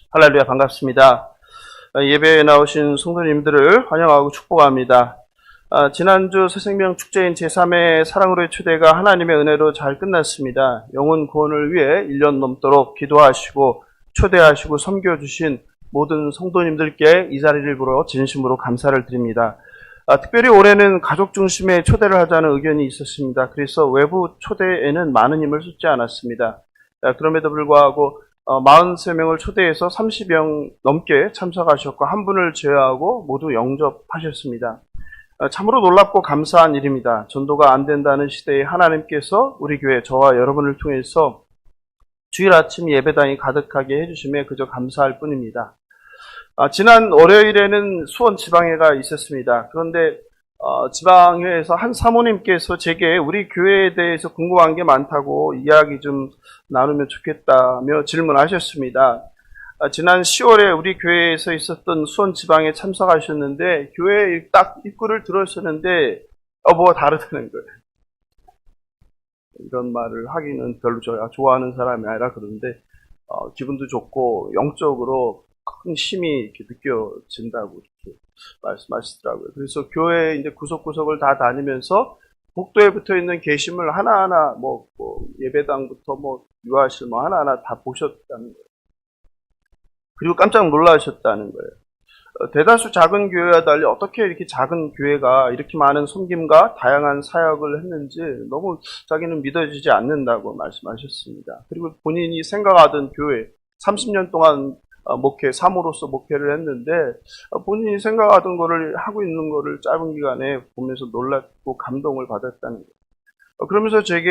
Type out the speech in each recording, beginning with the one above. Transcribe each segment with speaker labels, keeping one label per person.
Speaker 1: 할렐루야, 반갑습니다. 예배에 나오신 성도님들을 환영하고 축복합니다. 지난주 새생명 축제인 제3회 사랑으로의 초대가 하나님의 은혜로 잘 끝났습니다. 영혼 구원을 위해 1년 넘도록 기도하시고 초대하시고 섬겨주신 모든 성도님들께 이 자리를 빌어 진심으로 감사를 드립니다. 특별히 올해는 가족 중심의 초대를 하자는 의견이 있었습니다. 그래서 외부 초대에는 많은 힘을 쏟지 않았습니다. 그럼에도 불구하고 43명을 초대해서 30명 넘게 참석하셨고 한 분을 제외하고 모두 영접하셨습니다. 참으로 놀랍고 감사한 일입니다. 전도가 안 된다는 시대에 하나님께서 우리 교회 저와 여러분을 통해서 주일 아침 예배당이 가득하게 해주심에 그저 감사할 뿐입니다. 지난 월요일에는 수원 지방회가 있었습니다. 그런데 지방회에서 한 사모님께서 제게 우리 교회에 대해서 궁금한 게 많다고 이야기 좀 나누면 좋겠다며 질문하셨습니다. 지난 10월에 우리 교회에서 있었던 수원 지방에 참석하셨는데 교회 딱 입구를 들어서는데 뭐가 다르다는 거예요. 이런 말을 하기는 별로 좋아하는 사람이 아니라 그런데 기분도 좋고 영적으로 큰 힘이 이렇게 느껴진다고 이렇게 말씀하시더라고요. 그래서 교회 이제 구석구석을 다 다니면서 복도에 붙어 있는 게시물 하나하나 뭐 예배당부터 유아실 하나하나 다 보셨다는 거예요. 그리고 깜짝 놀라셨다는 거예요. 대다수 작은 교회와 달리 어떻게 이렇게 작은 교회가 이렇게 많은 섬김과 다양한 사역을 했는지 너무 자기는 믿어지지 않는다고 말씀하셨습니다. 그리고 본인이 생각하던 교회 30년 동안 사모로서 목회를 했는데 본인이 생각하던 거를 하고 있는 거를 짧은 기간에 보면서 놀랐고 감동을 받았다는 거예요. 그러면서 제게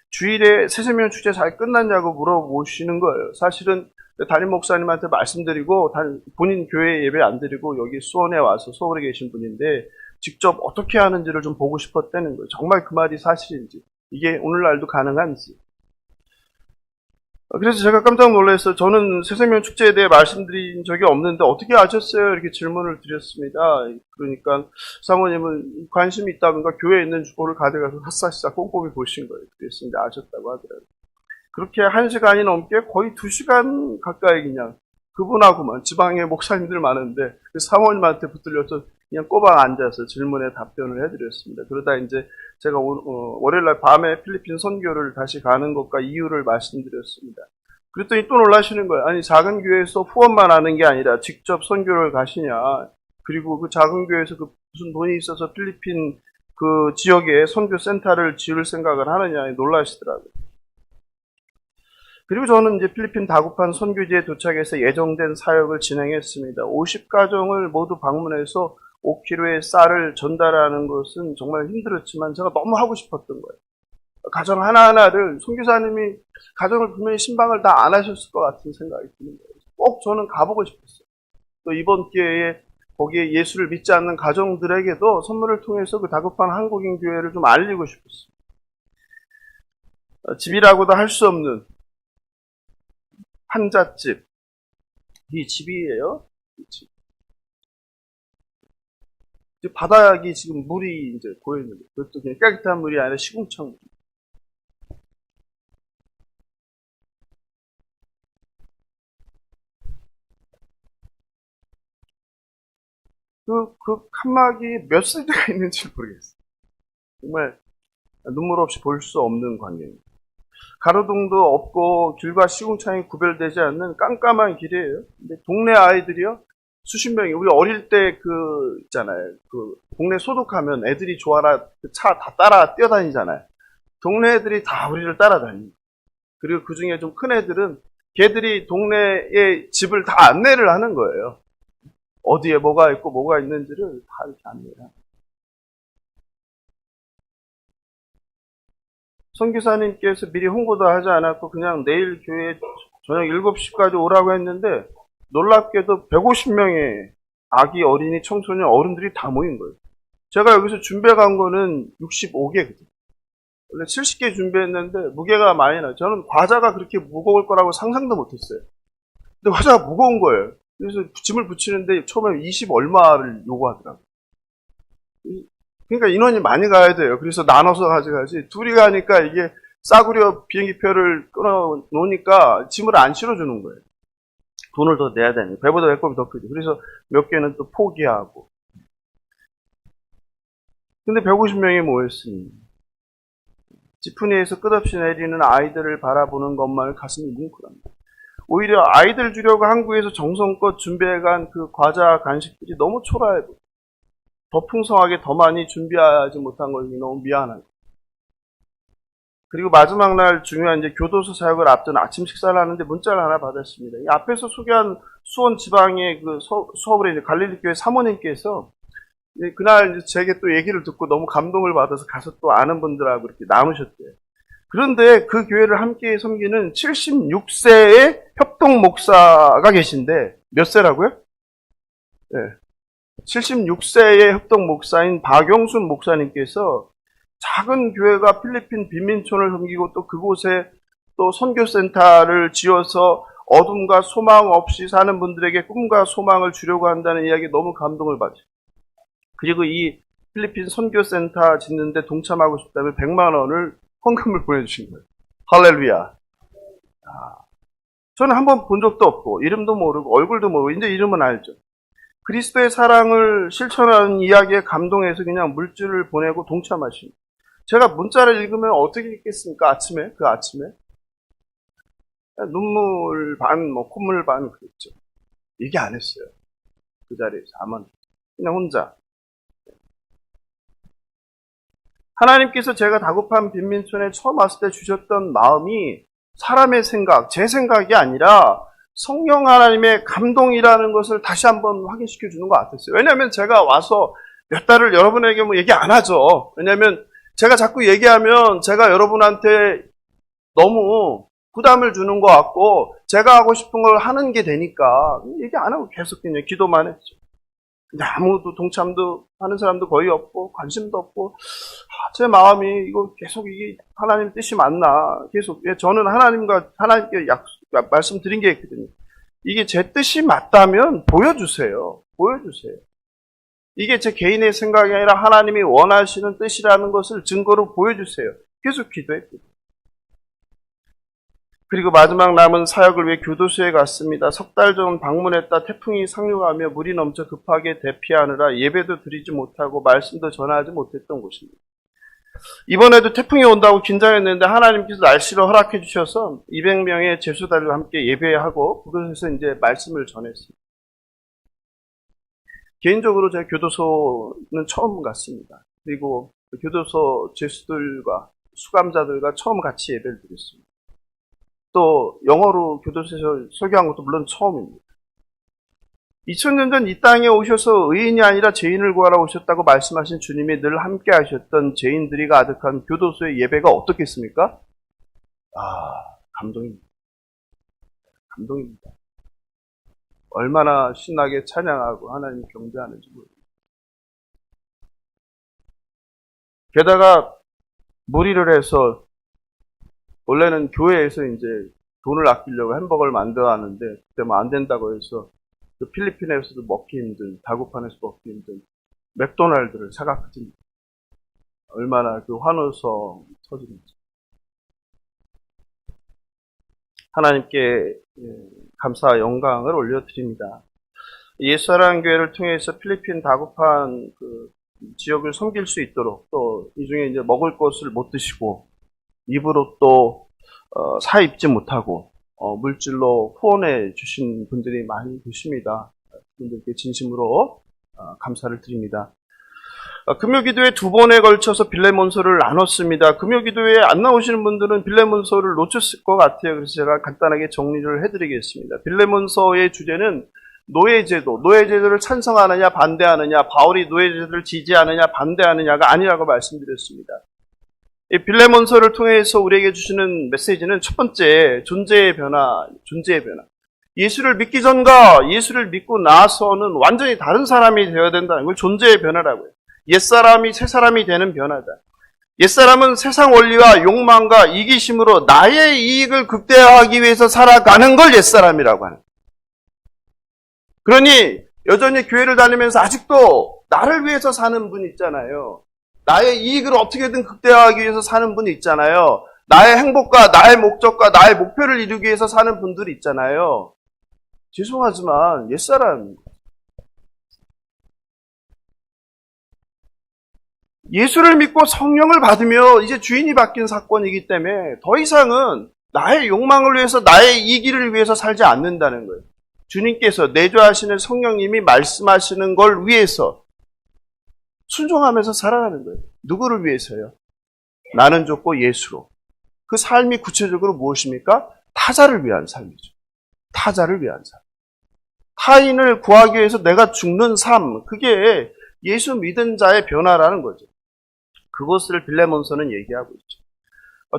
Speaker 1: 주일에 새생명 축제 잘 끝났냐고 물어보시는 거예요. 사실은 담임 목사님한테 말씀드리고 본인 교회 예배 안 드리고 여기 수원에 와서 서울에 계신 분인데 직접 어떻게 하는지를 좀 보고 싶었다는 거예요. 정말 그 말이 사실인지, 이게 오늘날도 가능한지. 그래서 제가 깜짝 놀랐어요. 저는 새생명 축제에 대해 말씀드린 적이 없는데 어떻게 아셨어요? 이렇게 질문을 드렸습니다. 그러니까 사모님은 관심이 있다든가 교회에 있는 주보를 가져가서 샅샅이 꼼꼼히 보신 거예요. 그래서 이제 아셨다고 하더라고요. 그렇게 1시간이 넘게 거의 2시간 가까이 그냥 그분하고만, 지방에 목사님들 많은데 그 사모님한테 붙들려서 그냥 꼬박 앉아서 질문에 답변을 해드렸습니다. 그러다 이제 제가 월요일날 밤에 필리핀 선교를 다시 가는 것과 이유를 말씀드렸습니다. 그랬더니 또 놀라시는 거예요. 아니, 작은 교회에서 후원만 하는 게 아니라 직접 선교를 가시냐. 그리고 그 작은 교회에서 무슨 돈이 있어서 필리핀 그 지역에 선교센터를 지을 생각을 하느냐 놀라시더라고요. 그리고 저는 이제 필리핀 다구판 선교지에 도착해서 예정된 사역을 진행했습니다. 50가정을 모두 방문해서 5kg의 쌀을 전달하는 것은 정말 힘들었지만 제가 너무 하고 싶었던 거예요. 가정 하나하나를 선교사님이 가정을 분명히 신방을 다 안 하셨을 것 같은 생각이 드는 거예요. 꼭 저는 가보고 싶었어요. 또 이번 기회에 거기에 예수를 믿지 않는 가정들에게도 선물을 통해서 그 다구판 한국인 교회를 좀 알리고 싶었어요. 집이라고도 할 수 없는 한잣집. 이 집이에요. 이 집. 바닥이 지금 물이 이제 고여있는데, 그것도 그냥 깨끗한 물이 아니라 시궁창 물. 그 칸막이 몇 세대가 있는지 모르겠어요. 정말 눈물 없이 볼 수 없는 광경입니다. 가로등도 없고 길과 시궁창이 구별되지 않는 깜깜한 길이에요. 근데 동네 아이들이요, 수십 명이, 우리 어릴 때 있잖아요. 동네 소독하면 애들이 좋아라 차 다 따라 뛰어다니잖아요. 동네 애들이 다 우리를 따라다니고, 그리고 그 중에 좀 큰 애들은 걔들이 동네의 집을 다 안내를 하는 거예요. 어디에 뭐가 있고 뭐가 있는지를 다 이렇게 안내해요. 선교사님께서 미리 홍보도 하지 않았고 그냥 내일 교회 저녁 7시까지 오라고 했는데 놀랍게도 150명의 아기, 어린이, 청소년, 어른들이 다 모인 거예요. 제가 여기서 준비해 간 거는 65개거든요. 원래 70개 준비했는데 무게가 많이 나요. 저는 과자가 그렇게 무거울 거라고 상상도 못했어요. 근데 과자가 무거운 거예요. 그래서 짐을 붙이는데 처음에 20 얼마를 요구하더라고요. 그러니까 인원이 많이 가야 돼요. 그래서 나눠서 가져가지. 둘이 가니까 이게 싸구려 비행기표를 끊어 놓으니까 짐을 안 실어주는 거예요. 돈을 더 내야 되는, 배보다 배꼽이 더 크죠. 그래서 몇 개는 또 포기하고. 근데 150명이 모였으니 지푸니에서 끝없이 내리는 아이들을 바라보는 것만을 가슴이 뭉클합니다. 오히려 아이들 주려고 한국에서 정성껏 준비해간 그 과자 간식들이 너무 초라해 보여. 더 풍성하게 더 많이 준비하지 못한 것이 너무 미안하고. 그리고 마지막 날 중요한 이제 교도소 사역을 앞둔 아침 식사를 하는데 문자를 하나 받았습니다. 이 앞에서 소개한 수원 지방의 그 수업을 이제 갈릴리 교회 사모님께서 그날 이제 제게 또 얘기를 듣고 너무 감동을 받아서 가서 또 아는 분들하고 이렇게 나누셨대요. 그런데 그 교회를 함께 섬기는 76세의 협동 목사가 계신데 몇 세라고요? 네. 76세의 협동 목사인 박영순 목사님께서 작은 교회가 필리핀 빈민촌을 섬기고 또 그곳에 또 선교센터를 지어서 어둠과 소망 없이 사는 분들에게 꿈과 소망을 주려고 한다는 이야기에 너무 감동을 받죠. 그리고 이 필리핀 선교센터 짓는데 동참하고 싶다면 100만 원을 헌금을 보내주신 거예요. 할렐루야. 저는 한번 본 적도 없고 이름도 모르고 얼굴도 모르고 이제 이름은 알죠. 그리스도의 사랑을 실천하는 이야기에 감동해서 그냥 물질을 보내고 동참하십니다. 제가 문자를 읽으면 어떻게 읽겠습니까? 아침에? 그 아침에? 눈물 반, 콧물 반 그랬죠. 얘기 안 했어요. 그 자리에서. 아마 그냥 혼자. 하나님께서 제가 다급한 빈민촌에 처음 왔을 때 주셨던 마음이 사람의 생각, 제 생각이 아니라 성령 하나님의 감동이라는 것을 다시 한번 확인시켜 주는 것 같았어요. 왜냐하면 제가 와서 몇 달을 여러분에게 뭐 얘기 안 하죠. 왜냐하면 제가 자꾸 얘기하면 제가 여러분한테 너무 부담을 주는 것 같고 제가 하고 싶은 걸 하는 게 되니까 얘기 안 하고 계속 그냥 기도만 했죠. 근데 아무도 동참도 하는 사람도 거의 없고 관심도 없고 제 마음이 이거 계속 이게 하나님 뜻이 맞나 계속 저는 하나님께 말씀드린 게 있거든요. 이게 제 뜻이 맞다면 보여주세요. 보여주세요. 이게 제 개인의 생각이 아니라 하나님이 원하시는 뜻이라는 것을 증거로 보여주세요. 계속 기도했거든요. 그리고 마지막 남은 사역을 위해 교도소에 갔습니다. 석 달 전 방문했다 태풍이 상륙하며 물이 넘쳐 급하게 대피하느라 예배도 드리지 못하고 말씀도 전하지 못했던 곳입니다. 이번에도 태풍이 온다고 긴장했는데 하나님께서 날씨를 허락해 주셔서 200명의 제수단과 함께 예배하고 그곳에서 이제 말씀을 전했습니다. 개인적으로 제가 교도소는 처음 갔습니다. 그리고 교도소 제수들과 수감자들과 처음 같이 예배를 드렸습니다. 또 영어로 교도소에서 설교한 것도 물론 처음입니다. 2000년 전 이 땅에 오셔서 의인이 아니라 죄인을 구하러 오셨다고 말씀하신 주님이 늘 함께 하셨던 죄인들이 가득한 교도소의 예배가 어떻겠습니까? 감동입니다. 감동입니다. 얼마나 신나게 찬양하고 하나님 경배하는지 모릅니다. 게다가 무리를 해서 원래는 교회에서 이제 돈을 아끼려고 햄버거를 만들어 하는데 그때 뭐 안 된다고 해서 그 필리핀에서도 먹기 힘든, 다구판에서 먹기 힘든 맥도날드를 사갔거든요. 얼마나 그 환호성 터지는지. 하나님께 감사와 영광을 올려드립니다. 옛사랑 교회를 통해서 필리핀 다구판 그 지역을 섬길 수 있도록 또 이 중에 이제 먹을 것을 못 드시고 입으로 또 사 입지 못하고 물질로 후원해 주신 분들이 많이 계십니다. 그분들께 진심으로 감사를 드립니다. 금요기도회 2번에 걸쳐서 빌레몬서를 나눴습니다. 금요기도회에 안 나오시는 분들은 빌레몬서를 놓쳤을 것 같아요. 그래서 제가 간단하게 정리를 해드리겠습니다. 빌레몬서의 주제는 노예제도, 노예제도를 찬성하느냐 반대하느냐, 바울이 노예제도를 지지하느냐 반대하느냐가 아니라고 말씀드렸습니다. 이 빌레몬서를 통해서 우리에게 주시는 메시지는 첫 번째, 존재의 변화, 존재의 변화. 예수를 믿기 전과 예수를 믿고 나서는 완전히 다른 사람이 되어야 된다는 걸 존재의 변화라고 해요. 옛사람이 새사람이 되는 변화다. 옛사람은 세상 원리와 욕망과 이기심으로 나의 이익을 극대화하기 위해서 살아가는 걸 옛사람이라고 하는 거예요. 그러니 여전히 교회를 다니면서 아직도 나를 위해서 사는 분 있잖아요. 나의 이익을 어떻게든 극대화하기 위해서 사는 분이 있잖아요. 나의 행복과 나의 목적과 나의 목표를 이루기 위해서 사는 분들이 있잖아요. 죄송하지만 옛사람, 예수를 믿고 성령을 받으며 이제 주인이 바뀐 사건이기 때문에 더 이상은 나의 욕망을 위해서 나의 이기를 위해서 살지 않는다는 거예요. 주님께서 내주하시는 성령님이 말씀하시는 걸 위해서 순종하면서 살아가는 거예요. 누구를 위해서요? 나는 좋고 예수로. 그 삶이 구체적으로 무엇입니까? 타자를 위한 삶이죠. 타자를 위한 삶. 타인을 구하기 위해서 내가 죽는 삶. 그게 예수 믿은 자의 변화라는 거죠. 그것을 빌레몬서는 얘기하고 있죠.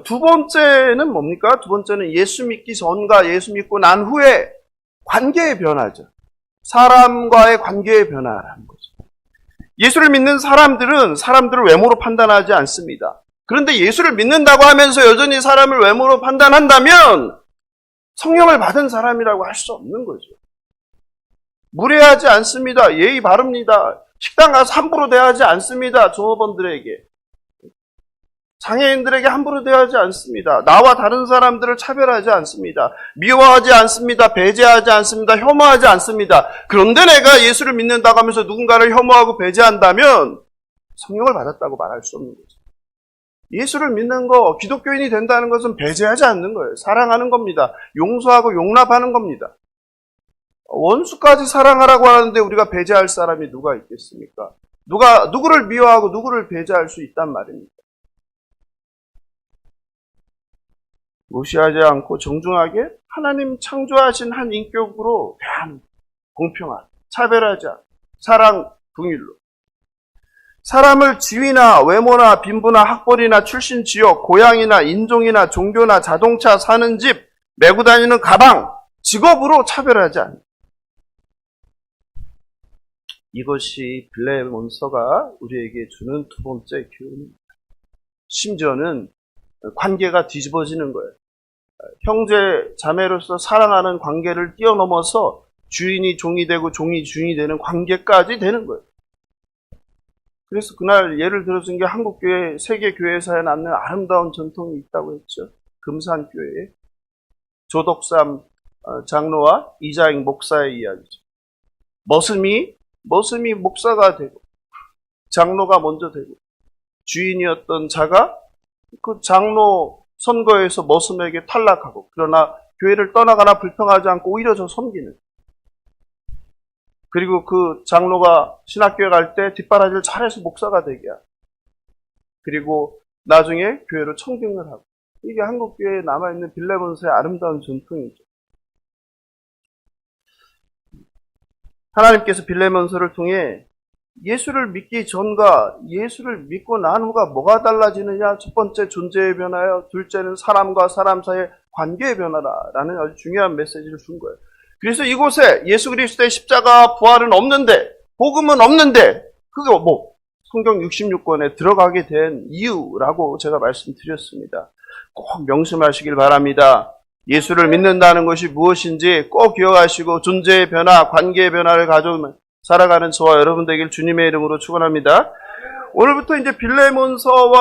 Speaker 1: 두 번째는 뭡니까? 두 번째는 예수 믿기 전과 예수 믿고 난 후에 관계의 변화죠. 사람과의 관계의 변화라는 거죠. 예수를 믿는 사람들은 사람들을 외모로 판단하지 않습니다. 그런데 예수를 믿는다고 하면서 여전히 사람을 외모로 판단한다면 성령을 받은 사람이라고 할 수 없는 거죠. 무례하지 않습니다. 예의 바릅니다. 식당 가서 함부로 대하지 않습니다. 종업원들에게. 장애인들에게 함부로 대하지 않습니다. 나와 다른 사람들을 차별하지 않습니다. 미워하지 않습니다. 배제하지 않습니다. 혐오하지 않습니다. 그런데 내가 예수를 믿는다고 하면서 누군가를 혐오하고 배제한다면 성령을 받았다고 말할 수 없는 거죠. 예수를 믿는 거, 기독교인이 된다는 것은 배제하지 않는 거예요. 사랑하는 겁니다. 용서하고 용납하는 겁니다. 원수까지 사랑하라고 하는데 우리가 배제할 사람이 누가 있겠습니까? 누구를 미워하고 누구를 배제할 수 있단 말입니다. 무시하지 않고 정중하게 하나님 창조하신 한 인격으로 대한 공평한, 차별하지 않고 사랑, 긍휼로. 사람을 지위나 외모나 빈부나 학벌이나 출신 지역, 고향이나 인종이나 종교나 자동차 사는 집, 메고 다니는 가방, 직업으로 차별하지 않는. 이것이 빌레몬서가 우리에게 주는 두 번째 교훈입니다. 심지어는 관계가 뒤집어지는 거예요. 형제, 자매로서 사랑하는 관계를 뛰어넘어서 주인이 종이 되고 종이 주인이 되는 관계까지 되는 거예요. 그래서 그날 예를 들어서 게 한국교회, 세계교회사에 남는 아름다운 전통이 있다고 했죠. 금산교회에. 조덕삼 장로와 이자익 목사의 이야기죠. 머슴이 목사가 되고 장로가 먼저 되고 주인이었던 자가 그 장로 선거에서 머슴에게 탈락하고 그러나 교회를 떠나거나 불평하지 않고 오히려 저 섬기는. 그리고 그 장로가 신학교에 갈 때 뒷바라지를 잘해서 목사가 되게 하고 그리고 나중에 교회로 청빙을 하고 이게 한국교회에 남아있는 빌레몬서의 아름다운 전통이죠. 하나님께서 빌레몬서를 통해 예수를 믿기 전과 예수를 믿고 난 후가 뭐가 달라지느냐? 첫 번째 존재의 변화요. 둘째는 사람과 사람 사이의 관계의 변화라는 아주 중요한 메시지를 준 거예요. 그래서 이곳에 예수 그리스도의 십자가 부활은 없는데 복음은 없는데 그게 성경 66권에 들어가게 된 이유라고 제가 말씀드렸습니다. 꼭 명심하시길 바랍니다. 예수를 믿는다는 것이 무엇인지 꼭 기억하시고 존재의 변화, 관계의 변화를 가져오면 살아가는 저와 여러분 되길 주님의 이름으로 축원합니다. 오늘부터 이제 빌레몬서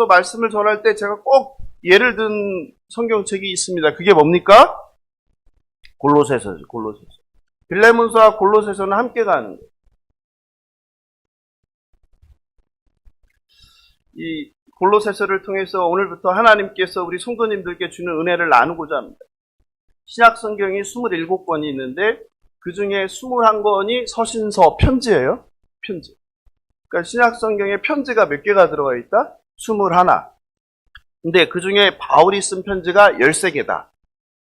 Speaker 1: 말씀을 전할 때 제가 꼭 예를 든 성경책이 있습니다. 그게 뭡니까? 골로새서죠. 골로새서. 빌레몬서와 골로새서는 함께 가는 거예요. 이 골로새서를 통해서 오늘부터 하나님께서 우리 성도님들께 주는 은혜를 나누고자 합니다. 신약 성경이 27권이 있는데 그 중에 21권이 서신서 편지예요. 편지. 그러니까 신약 성경에 편지가 몇 개가 들어가 있다? 21. 근데 그 중에 바울이 쓴 편지가 13개다.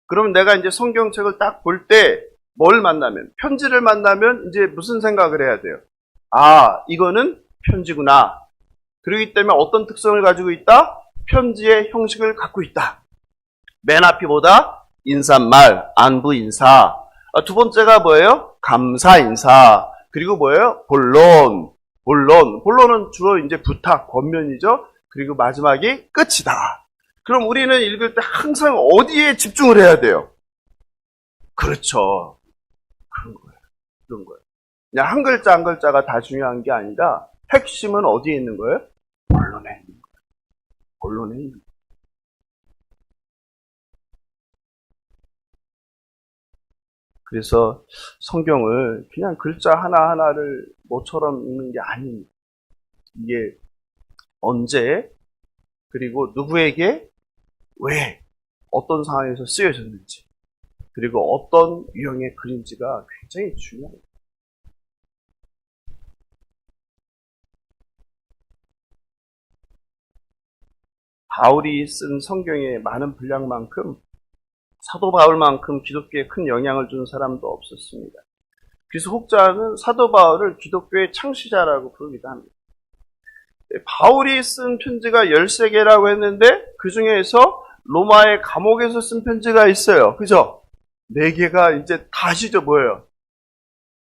Speaker 1: 그러면 내가 이제 성경책을 딱 볼 때 뭘 만나면, 편지를 만나면 이제 무슨 생각을 해야 돼요? 아, 이거는 편지구나. 그렇기 때문에 어떤 특성을 가지고 있다? 편지의 형식을 갖고 있다. 맨 앞이 뭐다? 인사말, 안부 인사. 두 번째가 뭐예요? 감사 인사. 그리고 뭐예요? 본론. 본론은 주로 이제 부탁, 권면이죠. 그리고 마지막이 끝이다. 그럼 우리는 읽을 때 항상 어디에 집중을 해야 돼요? 그렇죠. 그런 거예요. 그냥 한 글자 한 글자가 다 중요한 게 아니라 핵심은 어디에 있는 거예요? 본론에 있는 거예요. 본론에 있는 거예요. 그래서 성경을 그냥 글자 하나하나를 모처럼 읽는 게 아닙니다. 이게 언제, 그리고 누구에게, 왜, 어떤 상황에서 쓰여졌는지, 그리고 어떤 유형의 글인지가 굉장히 중요합니다. 바울이 쓴 성경의 많은 분량만큼 사도 바울만큼 기독교에 큰 영향을 준 사람도 없었습니다. 그래서 혹자는 사도 바울을 기독교의 창시자라고 부르기도 합니다. 바울이 쓴 편지가 13개라고 했는데 그 중에서 로마의 감옥에서 쓴 편지가 있어요. 그죠? 4개가 이제 다 아시죠? 뭐예요?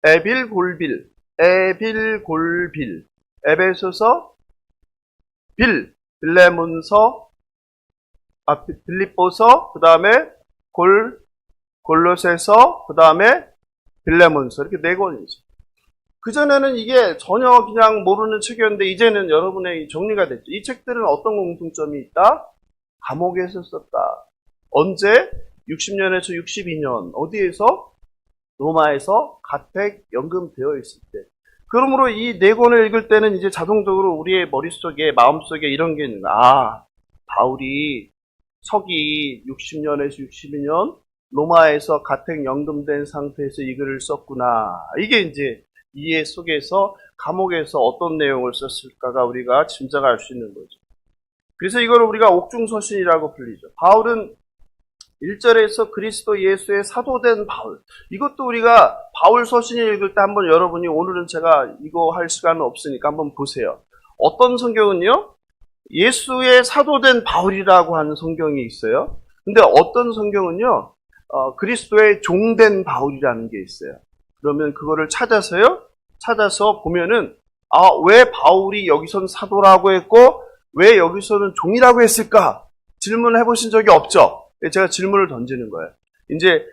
Speaker 1: 에빌골빌, 에베소서, 빌레몬서, 빌립보서, 그 다음에 골로새서, 그 다음에 빌레몬서, 이렇게 4권이죠. 그전에는 이게 전혀 그냥 모르는 책이었는데 이제는 여러분의 정리가 됐죠. 이 책들은 어떤 공통점이 있다? 감옥에서 썼다. 언제? 60년에서 62년. 어디에서? 로마에서 가택 연금되어 있을 때. 그러므로 이 4권을 읽을 때는 이제 자동적으로 우리의 머릿속에, 마음속에 이런 게 있는 거야. 바울이 서기 60년에서 62년 로마에서 가택 연금된 상태에서 이 글을 썼구나. 이게 이제 이해 속에서 감옥에서 어떤 내용을 썼을까가 우리가 짐작할 수 있는 거죠. 그래서 이걸 우리가 옥중서신이라고 불리죠. 바울은 1절에서 그리스도 예수의 사도된 바울. 이것도 우리가 바울 서신을 읽을 때 한번 여러분이, 오늘은 제가 이거 할 시간은 없으니까 한번 보세요. 어떤 성경은요, 예수의 사도된 바울이라고 하는 성경이 있어요. 근데 어떤 성경은요, 그리스도의 종된 바울이라는 게 있어요. 그러면 그거를 찾아서 보면은, 왜 바울이 여기선 사도라고 했고, 왜 여기서는 종이라고 했을까? 질문을 해보신 적이 없죠? 제가 질문을 던지는 거예요. 이제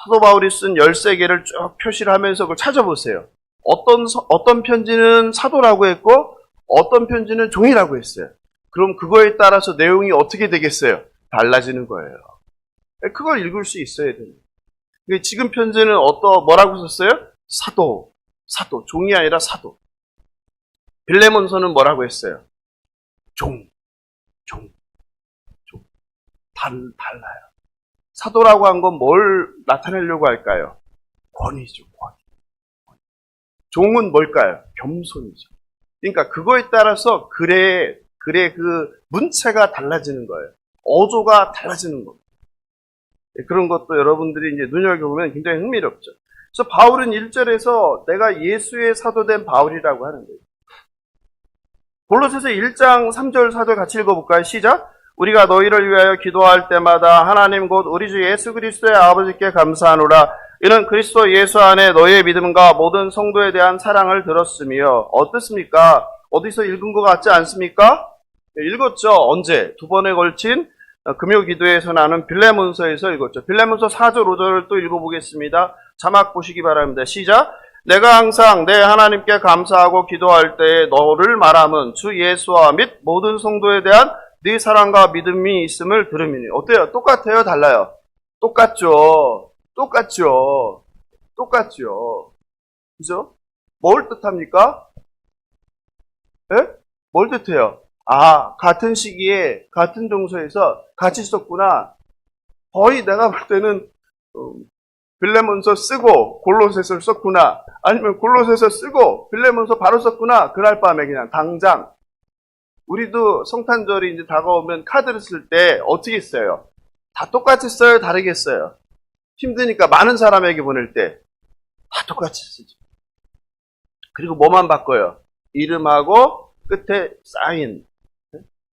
Speaker 1: 사도 바울이 쓴 13개를 쭉 표시를 하면서 그걸 찾아보세요. 어떤 편지는 사도라고 했고, 어떤 편지는 종이라고 했어요. 그럼 그거에 따라서 내용이 어떻게 되겠어요? 달라지는 거예요. 그걸 읽을 수 있어야 돼요. 지금 편지는 뭐라고 썼어요? 사도, 종이 아니라 사도. 빌레몬서는 뭐라고 했어요? 종. 달라요. 사도라고 한 건 뭘 나타내려고 할까요? 권위죠, 권위. 종은 뭘까요? 겸손이죠. 그러니까 그거에 따라서 글의 그 문체가 달라지는 거예요. 어조가 달라지는 겁니다. 그런 것도 여러분들이 이제 눈여겨보면 굉장히 흥미롭죠. 그래서 바울은 1절에서 내가 예수의 사도된 바울이라고 하는 거예요. 골로새서 1장 3절 4절 같이 읽어볼까요? 시작! 우리가 너희를 위하여 기도할 때마다 하나님 곧 우리 주 예수 그리스도의 아버지께 감사하노라. 이는 그리스도 예수 안에 너희의 믿음과 모든 성도에 대한 사랑을 들었으며. 어떻습니까? 어디서 읽은 것 같지 않습니까? 읽었죠. 언제? 2번에 걸친 금요 기도에서 나눈 빌레몬서에서 읽었죠. 빌레몬서 4절 5절을 또 읽어보겠습니다. 자막 보시기 바랍니다. 시작! 내가 항상 내 하나님께 감사하고 기도할 때에 너를 말함은 주 예수와 및 모든 성도에 대한 네 사랑과 믿음이 있음을 들음이니. 어때요? 똑같아요? 달라요? 똑같죠. 그죠? 뭘 뜻합니까? 예? 뭘 뜻해요? 같은 시기에 같은 동서에서 같이 썼구나. 거의 내가 볼 때는 빌레몬서 쓰고 골로새서를 썼구나. 아니면 골로새서 쓰고 빌레몬서 바로 썼구나. 그날 밤에 그냥 당장. 우리도 성탄절이 이제 다가오면 카드를 쓸 때 어떻게 써요? 다 똑같이 써요? 다르게 써요? 힘드니까 많은 사람에게 보낼 때 다 똑같이 쓰죠. 그리고 뭐만 바꿔요? 이름하고 끝에 사인.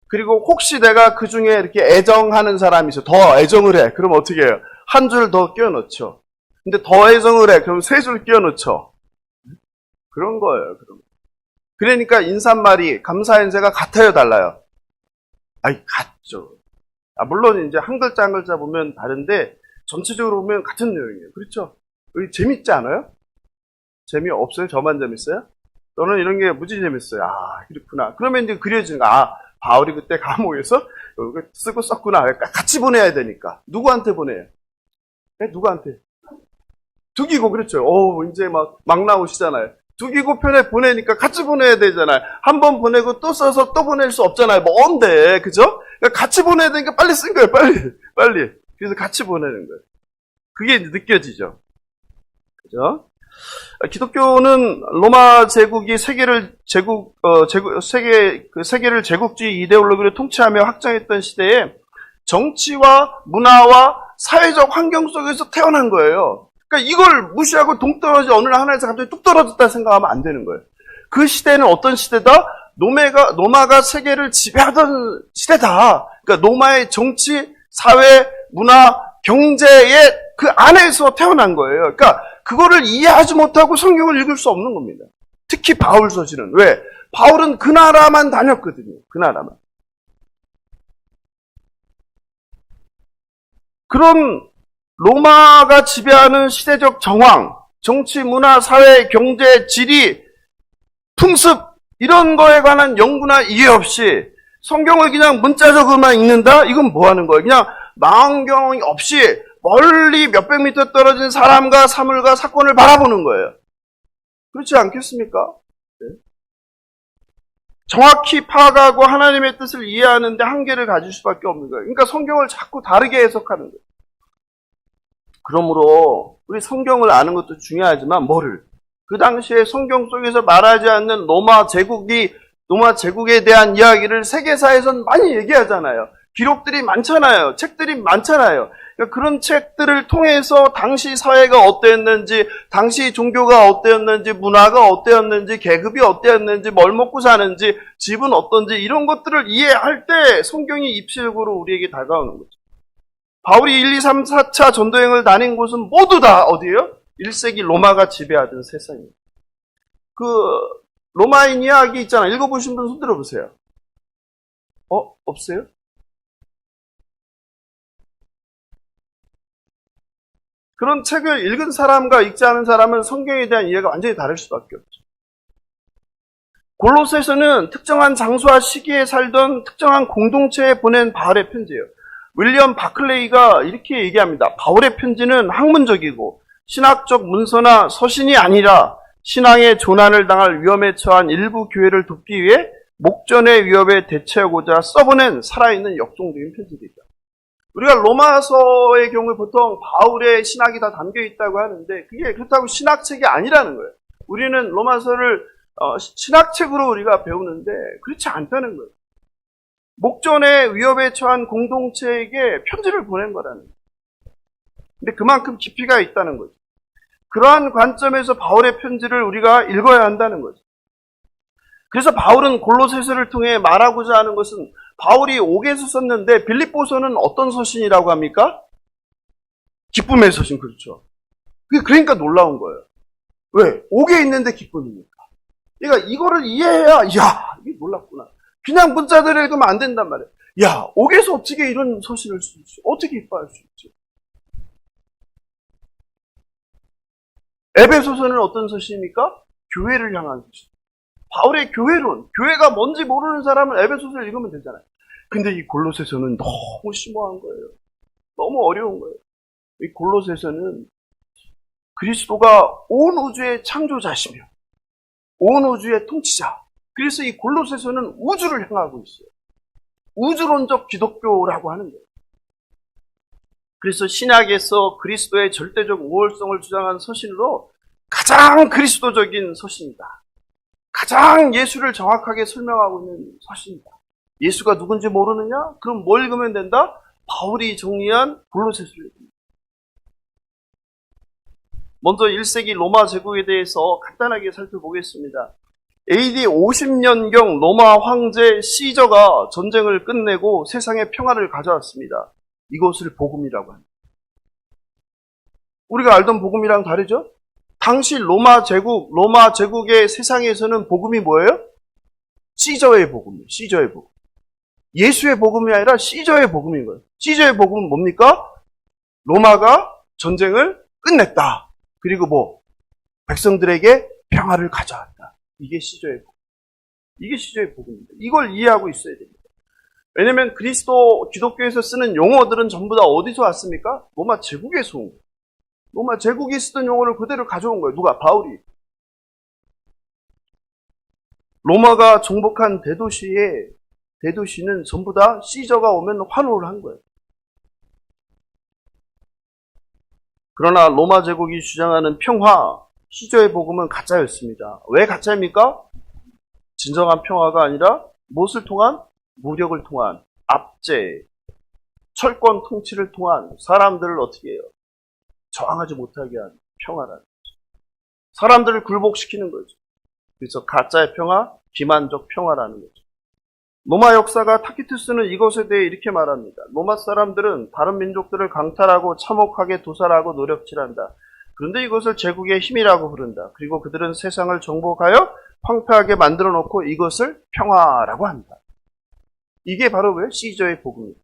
Speaker 1: 그리고 혹시 내가 그 중에 이렇게 애정하는 사람이 있어. 더 애정을 해. 그럼 어떻게 해요? 한 줄 더 끼워 넣죠. 근데 더 애정을 해. 그럼 3줄 끼워 넣죠. 그런 거예요. 그러니까 인사말이, 감사 인사가 같아요, 달라요? 같죠. 물론 이제 한 글자 한 글자 보면 다른데 전체적으로 보면 같은 내용이에요. 그렇죠? 재밌지 않아요? 재미없어요? 저만 재밌어요? 저는 이런 게 무지 재밌어요. 그렇구나. 그러면 이제 그려지는 거. 바울이 그때 감옥에서 이거 쓰고 썼구나. 같이 보내야 되니까. 누구한테 보내요? 누구한테? 두기고, 그렇죠. 이제 막 나오시잖아요. 두기고 편에 보내니까 같이 보내야 되잖아요. 한 번 보내고 또 써서 또 보낼 수 없잖아요. 뭔데, 그죠? 그러니까 같이 보내야 되니까 빨리 쓴 거예요, 빨리. 그래서 같이 보내는 거예요. 그게 느껴지죠. 그죠? 기독교는 로마 제국이 세계를 세계를 제국주의 이데올로기로 통치하며 확장했던 시대에 정치와 문화와 사회적 환경 속에서 태어난 거예요. 그러니까 이걸 무시하고 동떨어진 어느 하나에서 갑자기 뚝 떨어졌다 생각하면 안 되는 거예요. 그 시대는 어떤 시대다? 로마가 세계를 지배하던 시대다. 그러니까 로마의 정치, 사회, 문화, 경제의 그 안에서 태어난 거예요. 그러니까 그거를 이해하지 못하고 성경을 읽을 수 없는 겁니다. 특히 바울 서신은. 왜? 바울은 그 나라만 다녔거든요. 그 나라만. 그런 로마가 지배하는 시대적 정황, 정치, 문화, 사회, 경제, 지리, 풍습 이런 거에 관한 연구나 이해 없이 성경을 그냥 문자적으로만 읽는다? 이건 뭐 하는 거예요? 그냥 망원경 없이 멀리 몇백 미터 떨어진 사람과 사물과 사건을 바라보는 거예요. 그렇지 않겠습니까? 네. 정확히 파악하고 하나님의 뜻을 이해하는데 한계를 가질 수밖에 없는 거예요. 그러니까 성경을 자꾸 다르게 해석하는 거예요. 그러므로 우리 성경을 아는 것도 중요하지만 뭐를? 그 당시에 성경 속에서 말하지 않는 로마 제국에 대한 이야기를 세계사에선 많이 얘기하잖아요. 기록들이 많잖아요. 책들이 많잖아요. 그러니까 그런 책들을 통해서 당시 사회가 어땠는지, 당시 종교가 어땠는지, 문화가 어땠는지, 계급이 어땠는지, 뭘 먹고 사는지, 집은 어떤지 이런 것들을 이해할 때 성경이 입시적으로 우리에게 다가오는 거죠. 바울이 1, 2, 3, 4차 전도행을 다닌 곳은 모두 다 어디예요? 1세기 로마가 지배하던 세상이에요. 그 로마인 이야기 있잖아요. 읽어보신 분 손 들어보세요. 없어요? 그런 책을 읽은 사람과 읽지 않은 사람은 성경에 대한 이해가 완전히 다를 수밖에 없죠. 골로새서는 특정한 장소와 시기에 살던 특정한 공동체에 보낸 바울의 편지예요. 윌리엄 바클레이가 이렇게 얘기합니다. 바울의 편지는 학문적이고 신학적 문서나 서신이 아니라 신앙의 조난을 당할 위험에 처한 일부 교회를 돕기 위해 목전의 위협에 대처하고자 써보낸 살아있는 역동적인 편지들이다. 우리가 로마서의 경우에 보통 바울의 신학이 다 담겨 있다고 하는데 그게 그렇다고 신학책이 아니라는 거예요. 우리는 로마서를 신학책으로 우리가 배우는데 그렇지 않다는 거예요. 목전의 위협에 처한 공동체에게 편지를 보낸 거라는 거예요. 근데 그만큼 깊이가 있다는 거죠. 그러한 관점에서 바울의 편지를 우리가 읽어야 한다는 거죠. 그래서 바울은 골로새서를 통해 말하고자 하는 것은 바울이 5개서 썼는데 빌립보서는 어떤 서신이라고 합니까? 기쁨의 서신, 그렇죠. 그러니까 놀라운 거예요. 왜? 5개 있는데 기쁨이니까. 그러니까 이거를 이해해야 이게 놀랍구나. 그냥 문자대로 읽으면 안 된단 말이에요. 5개서 어떻게 이런 서신을 쓸 수 있지? 어떻게 기뻐할 수 있지? 에베소서는 어떤 서신입니까? 교회를 향한 서신. 바울의 교회론, 교회가 뭔지 모르는 사람은 에베소서를 읽으면 되잖아요. 근데 이 골로새서는 너무 심오한 거예요. 너무 어려운 거예요. 이 골로새서는 그리스도가 온 우주의 창조자시며 온 우주의 통치자. 그래서 이 골로새서는 우주를 향하고 있어요. 우주론적 기독교라고 하는 거예요. 그래서 신약에서 그리스도의 절대적 우월성을 주장한 서신으로 가장 그리스도적인 서신이다. 가장 예수를 정확하게 설명하고 있는 서신이다. 예수가 누군지 모르느냐? 그럼 뭘 읽으면 된다? 바울이 정리한 골로새서를 읽습니다. 먼저 1세기 로마 제국에 대해서 간단하게 살펴보겠습니다. AD 50년경 로마 황제 시저가 전쟁을 끝내고 세상에 평화를 가져왔습니다. 이것을 복음이라고 합니다. 우리가 알던 복음이랑 다르죠? 당시 로마 제국의 세상에서는 복음이 뭐예요? 시저의 복음이에요. 시저의 복음. 예수의 복음이 아니라 시저의 복음인 거예요. 시저의 복음은 뭡니까? 로마가 전쟁을 끝냈다. 그리고 백성들에게 평화를 가져왔다. 이게 시저의 복음. 이게 시저의 복음입니다. 이걸 이해하고 있어야 됩니다. 왜냐면 기독교에서 쓰는 용어들은 전부 다 어디서 왔습니까? 로마 제국에서 온 거예요. 로마 제국이 쓰던 용어를 그대로 가져온 거예요. 누가? 바울이. 로마가 정복한 대도시는 전부 다 시저가 오면 환호를 한 거예요. 그러나 로마 제국이 주장하는 평화, 시저의 복음은 가짜였습니다. 왜 가짜입니까? 진정한 평화가 아니라 무엇을 통한? 무력을 통한 압제, 철권 통치를 통한 사람들을 어떻게 해요? 저항하지 못하게 한 평화라는 거죠. 사람들을 굴복시키는 거죠. 그래서 가짜의 평화, 기만적 평화라는 거죠. 로마 역사가 타키투스는 이것에 대해 이렇게 말합니다. 로마 사람들은 다른 민족들을 강탈하고 참혹하게 도살하고 노력질한다. 그런데 이것을 제국의 힘이라고 부른다. 그리고 그들은 세상을 정복하여 황폐하게 만들어 놓고 이것을 평화라고 한다. 이게 바로 왜 시저의 복음입니다.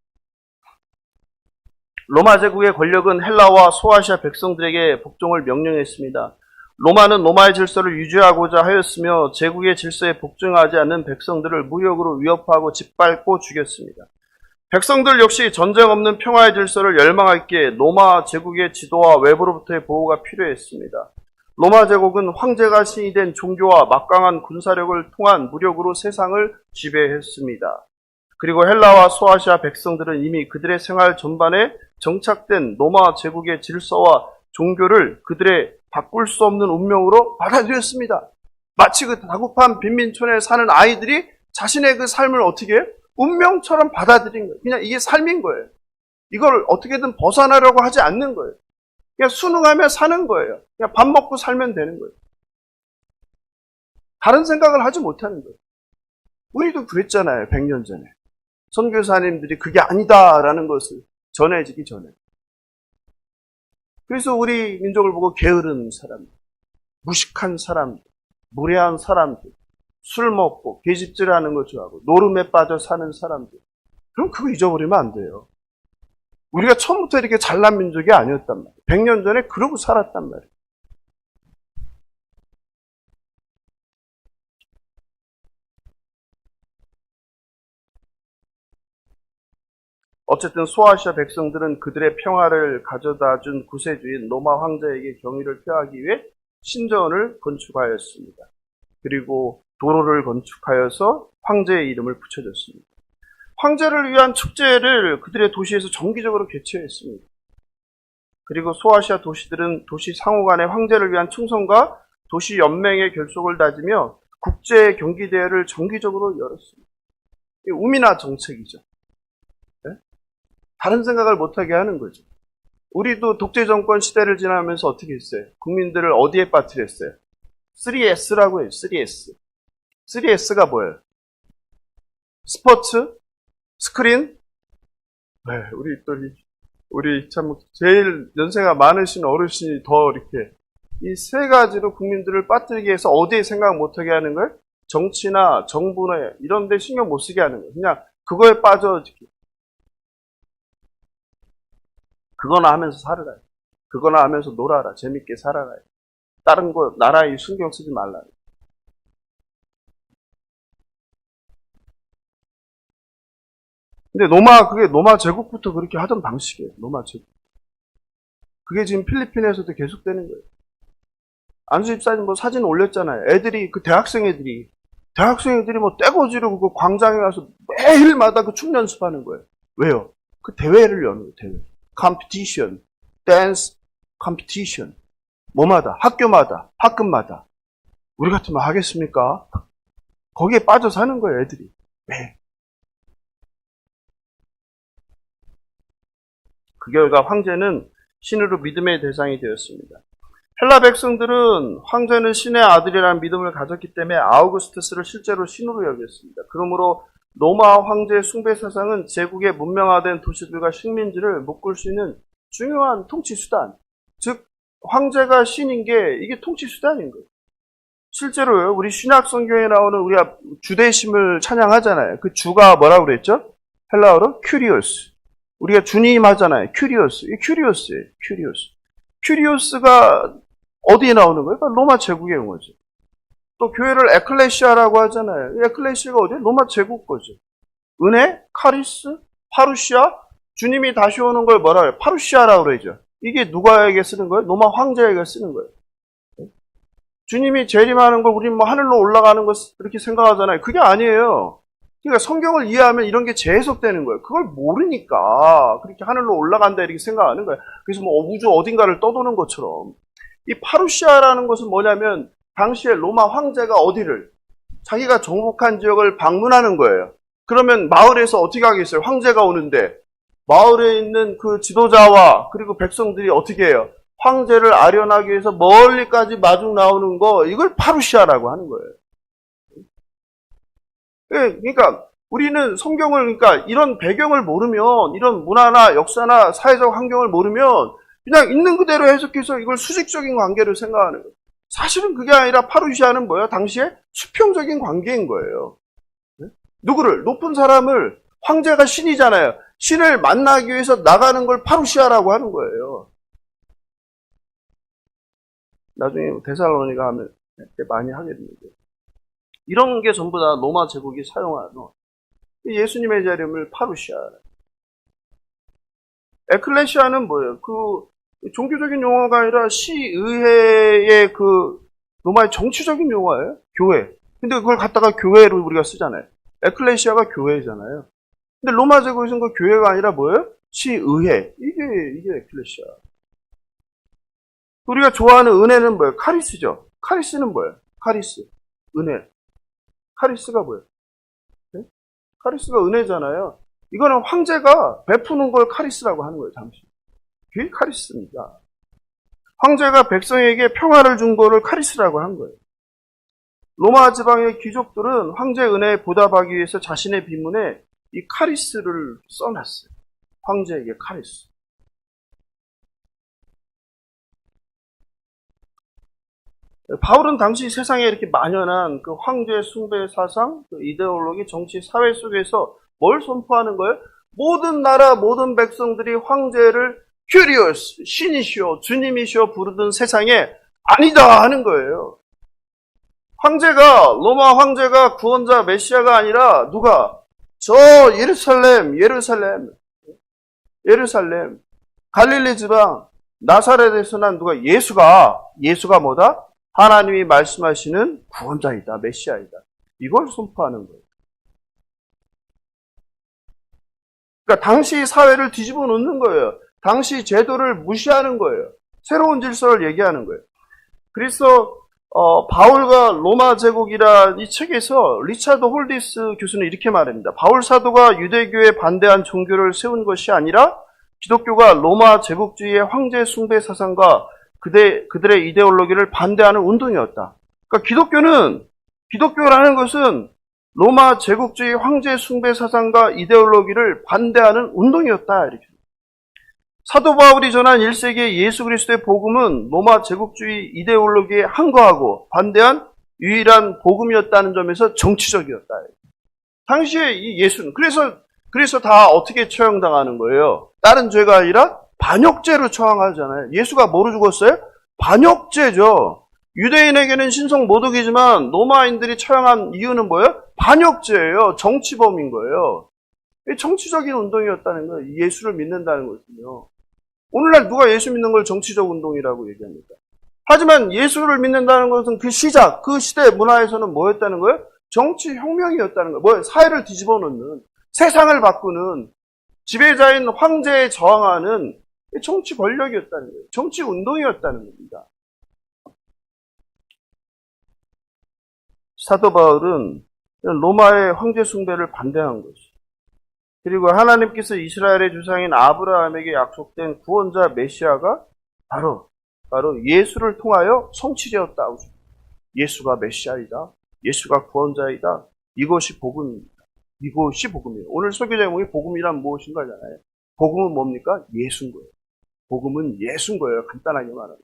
Speaker 1: 로마 제국의 권력은 헬라와 소아시아 백성들에게 복종을 명령했습니다. 로마는 로마의 질서를 유지하고자 하였으며 제국의 질서에 복종하지 않는 백성들을 무력으로 위협하고 짓밟고 죽였습니다. 백성들 역시 전쟁 없는 평화의 질서를 열망했기에 로마 제국의 지도와 외부로부터의 보호가 필요했습니다. 로마 제국은 황제가 신이 된 종교와 막강한 군사력을 통한 무력으로 세상을 지배했습니다. 그리고 헬라와 소아시아 백성들은 이미 그들의 생활 전반에 정착된 로마 제국의 질서와 종교를 그들의 바꿀 수 없는 운명으로 받아들였습니다. 마치 그 다급한 빈민촌에 사는 아이들이 자신의 그 삶을 어떻게 해요? 운명처럼 받아들인 거예요. 그냥 이게 삶인 거예요. 이걸 어떻게든 벗어나려고 하지 않는 거예요. 그냥 순응하며 사는 거예요. 그냥 밥 먹고 살면 되는 거예요. 다른 생각을 하지 못하는 거예요. 우리도 그랬잖아요. 100년 전에. 선교사님들이 그게 아니다라는 것을 전해지기 전에. 그래서 우리 민족을 보고 게으른 사람들, 무식한 사람들, 무례한 사람들, 술 먹고 계집질하는 거 좋아하고 노름에 빠져 사는 사람들. 그럼 그거 잊어버리면 안 돼요. 우리가 처음부터 이렇게 잘난 민족이 아니었단 말이에요. 100년 전에 그러고 살았단 말이에요. 어쨌든 소아시아 백성들은 그들의 평화를 가져다 준 구세주인 로마 황제에게 경의를 표하기 위해 신전을 건축하였습니다. 그리고 도로를 건축하여서 황제의 이름을 붙여줬습니다. 황제를 위한 축제를 그들의 도시에서 정기적으로 개최했습니다. 그리고 소아시아 도시들은 도시 상호 간의 황제를 위한 충성과 도시 연맹의 결속을 다지며 국제 경기 대회를 정기적으로 열었습니다. 우미나 정책이죠. 네? 다른 생각을 못하게 하는 거죠. 우리도 독재 정권 시대를 지나면서 어떻게 했어요? 국민들을 어디에 빠뜨렸어요? 3S라고 해요. 3S. 3S가 뭐예요? 스포츠, 스크린. 네, 우리 참 제일 연세가 많으신 어르신이 더 이렇게 이 세 가지로 국민들을 빠뜨리기 위해서 어디에 생각 못하게 하는 거예요? 정치나 정부나 이런 데 신경 못 쓰게 하는 거예요. 그냥 그거에 빠져지기. 그거나 하면서 살아라. 그거나 하면서 놀아라. 재밌게 살아라. 다른 거 나라에 신경 쓰지 말라. 근데 그게 로마 제국부터 그렇게 하던 방식이에요. 로마 제국. 그게 지금 필리핀에서도 계속되는 거예요. 안수 집사님 뭐 사진 올렸잖아요. 애들이, 대학생 애들이 뭐 떼거지로 그 광장에 가서 매일마다 그 춤 연습하는 거예요. 왜요? 그 대회를 여는 거예요, 대회. 컴피티션, 댄스 컴피티션. 뭐마다, 학교마다, 학급마다. 우리 같으면 하겠습니까? 거기에 빠져 사는 거예요, 애들이. 왜? 그 결과 황제는 신으로 믿음의 대상이 되었습니다. 헬라 백성들은 황제는 신의 아들이라는 믿음을 가졌기 때문에 아우구스투스를 실제로 신으로 여겼습니다. 그러므로 로마 황제의 숭배 사상은 제국의 문명화된 도시들과 식민지를 묶을 수 있는 중요한 통치 수단. 즉 황제가 신인 게 이게 통치 수단인 거예요. 실제로요. 우리 신약 성경에 나오는 우리가 주대심을 찬양하잖아요. 그 주가 뭐라고 그랬죠? 헬라어로 큐리오스. 우리가 주님 하잖아요. 큐리오스. 이게 큐리오스예요. 큐리오스. 큐리오스가 어디에 나오는 거예요? 그러니까 로마 제국의 용어죠. 또 교회를 에클레시아라고 하잖아요. 에클레시아가 어디예요? 로마 제국 거죠. 은혜, 카리스, 파루시아. 주님이 다시 오는 걸 뭐라 그래요? 파루시아라고 그러죠. 이게 누가에게 쓰는 거예요? 로마 황제에게 쓰는 거예요. 주님이 재림하는 걸 우리는 뭐 하늘로 올라가는 것 이렇게 생각하잖아요. 그게 아니에요. 그러니까 성경을 이해하면 이런 게 재해석되는 거예요. 그걸 모르니까 그렇게 하늘로 올라간다 이렇게 생각하는 거예요. 그래서 뭐 우주 어딘가를 떠도는 것처럼. 이 파루시아라는 것은 뭐냐면 당시에 로마 황제가 어디를 자기가 정복한 지역을 방문하는 거예요. 그러면 마을에서 어떻게 하겠어요? 황제가 오는데 마을에 있는 그 지도자와 그리고 백성들이 어떻게 해요? 황제를 아련하기 위해서 멀리까지 마중 나오는 거, 이걸 파루시아라고 하는 거예요. 그러니까 우리는 성경을, 그러니까 이런 배경을 모르면, 이런 문화나 역사나 사회적 환경을 모르면 그냥 있는 그대로 해석해서 이걸 수직적인 관계로 생각하는 거예요. 사실은 그게 아니라 파루시아는 뭐예요? 당시에 수평적인 관계인 거예요. 누구를? 높은 사람을, 황제가 신이잖아요. 신을 만나기 위해서 나가는 걸 파루시아라고 하는 거예요. 나중에 데살로니가 하면 많이 하게 됩니다. 이런 게 전부 다 로마 제국이 사용하는 예수님의 재림을 파루시아. 에클레시아는 뭐예요? 그 종교적인 용어가 아니라 시의회의 그 로마의 정치적인 용어예요. 교회. 근데 그걸 갖다가 교회로 우리가 쓰잖아요. 에클레시아가 교회잖아요. 근데 로마 제국에서는 그 교회가 아니라 뭐예요? 시의회. 이게 에클레시아. 우리가 좋아하는 은혜는 뭐예요? 카리스죠. 카리스는 뭐예요? 카리스. 은혜. 카리스가 뭐예요? 네? 카리스가 은혜잖아요. 이거는 황제가 베푸는 걸 카리스라고 하는 거예요, 당시. 그게 카리스입니다. 황제가 백성에게 평화를 준 거를 카리스라고 한 거예요. 로마 지방의 귀족들은 황제 은혜에 보답하기 위해서 자신의 비문에 이 카리스를 써놨어요. 황제에게 카리스. 바울은 당시 세상에 이렇게 만연한 그 황제 숭배 사상, 그 이데올로기, 정치, 사회 속에서 뭘 선포하는 거예요? 모든 나라, 모든 백성들이 황제를 큐리오스, 신이시오, 주님이시오 부르던 세상에 아니다 하는 거예요. 황제가, 로마 황제가 구원자 메시아가 아니라 누가? 저 예루살렘, 갈릴리 지방, 나사렛에서 난 누가? 예수가 뭐다? 하나님이 말씀하시는 구원자이다, 메시아이다. 이걸 선포하는 거예요. 그러니까 당시 사회를 뒤집어 놓는 거예요. 당시 제도를 무시하는 거예요. 새로운 질서를 얘기하는 거예요. 그래서 바울과 로마 제국이라 이 책에서 리차드 홀디스 교수는 이렇게 말합니다. 바울 사도가 유대교에 반대한 종교를 세운 것이 아니라 기독교가 로마 제국주의의 황제 숭배 사상과 그들의 이데올로기를 반대하는 운동이었다. 그러니까 기독교라는 것은 로마 제국주의 황제 숭배 사상과 이데올로기를 반대하는 운동이었다. 이렇게. 사도 바울이 전한 1세기의 예수 그리스도의 복음은 로마 제국주의 이데올로기에 항거하고 반대한 유일한 복음이었다는 점에서 정치적이었다. 당시에 이 예수는 그래서 다 어떻게 처형당하는 거예요? 다른 죄가 아니라 반역죄로 처형하잖아요. 예수가 뭐로 죽었어요? 반역죄죠. 유대인에게는 신성 모독이지만 로마인들이 처형한 이유는 뭐예요? 반역죄예요. 정치범인 거예요. 정치적인 운동이었다는 거예요. 예수를 믿는다는 것은요. 오늘날 누가 예수 믿는 걸 정치적 운동이라고 얘기합니까? 하지만 예수를 믿는다는 것은 그 시작, 그 시대 문화에서는 뭐였다는 거예요? 정치 혁명이었다는 거예요. 뭐예요? 사회를 뒤집어 놓는, 세상을 바꾸는, 지배자인 황제에 저항하는 정치 권력이었다는 거예요. 정치 운동이었다는 겁니다. 사도 바울은 로마의 황제 숭배를 반대한 것이죠. 그리고 하나님께서 이스라엘의 조상인 아브라함에게 약속된 구원자 메시아가 바로 예수를 통하여 성취되었다. 예수가 메시아이다. 예수가 구원자이다. 이것이 복음입니다. 이것이 복음이에요. 오늘 설교 제목이 복음이란 무엇인가 잖아요. 복음은 뭡니까? 예수인 거예요. 복음은 예수인 거예요. 간단하게 말하면.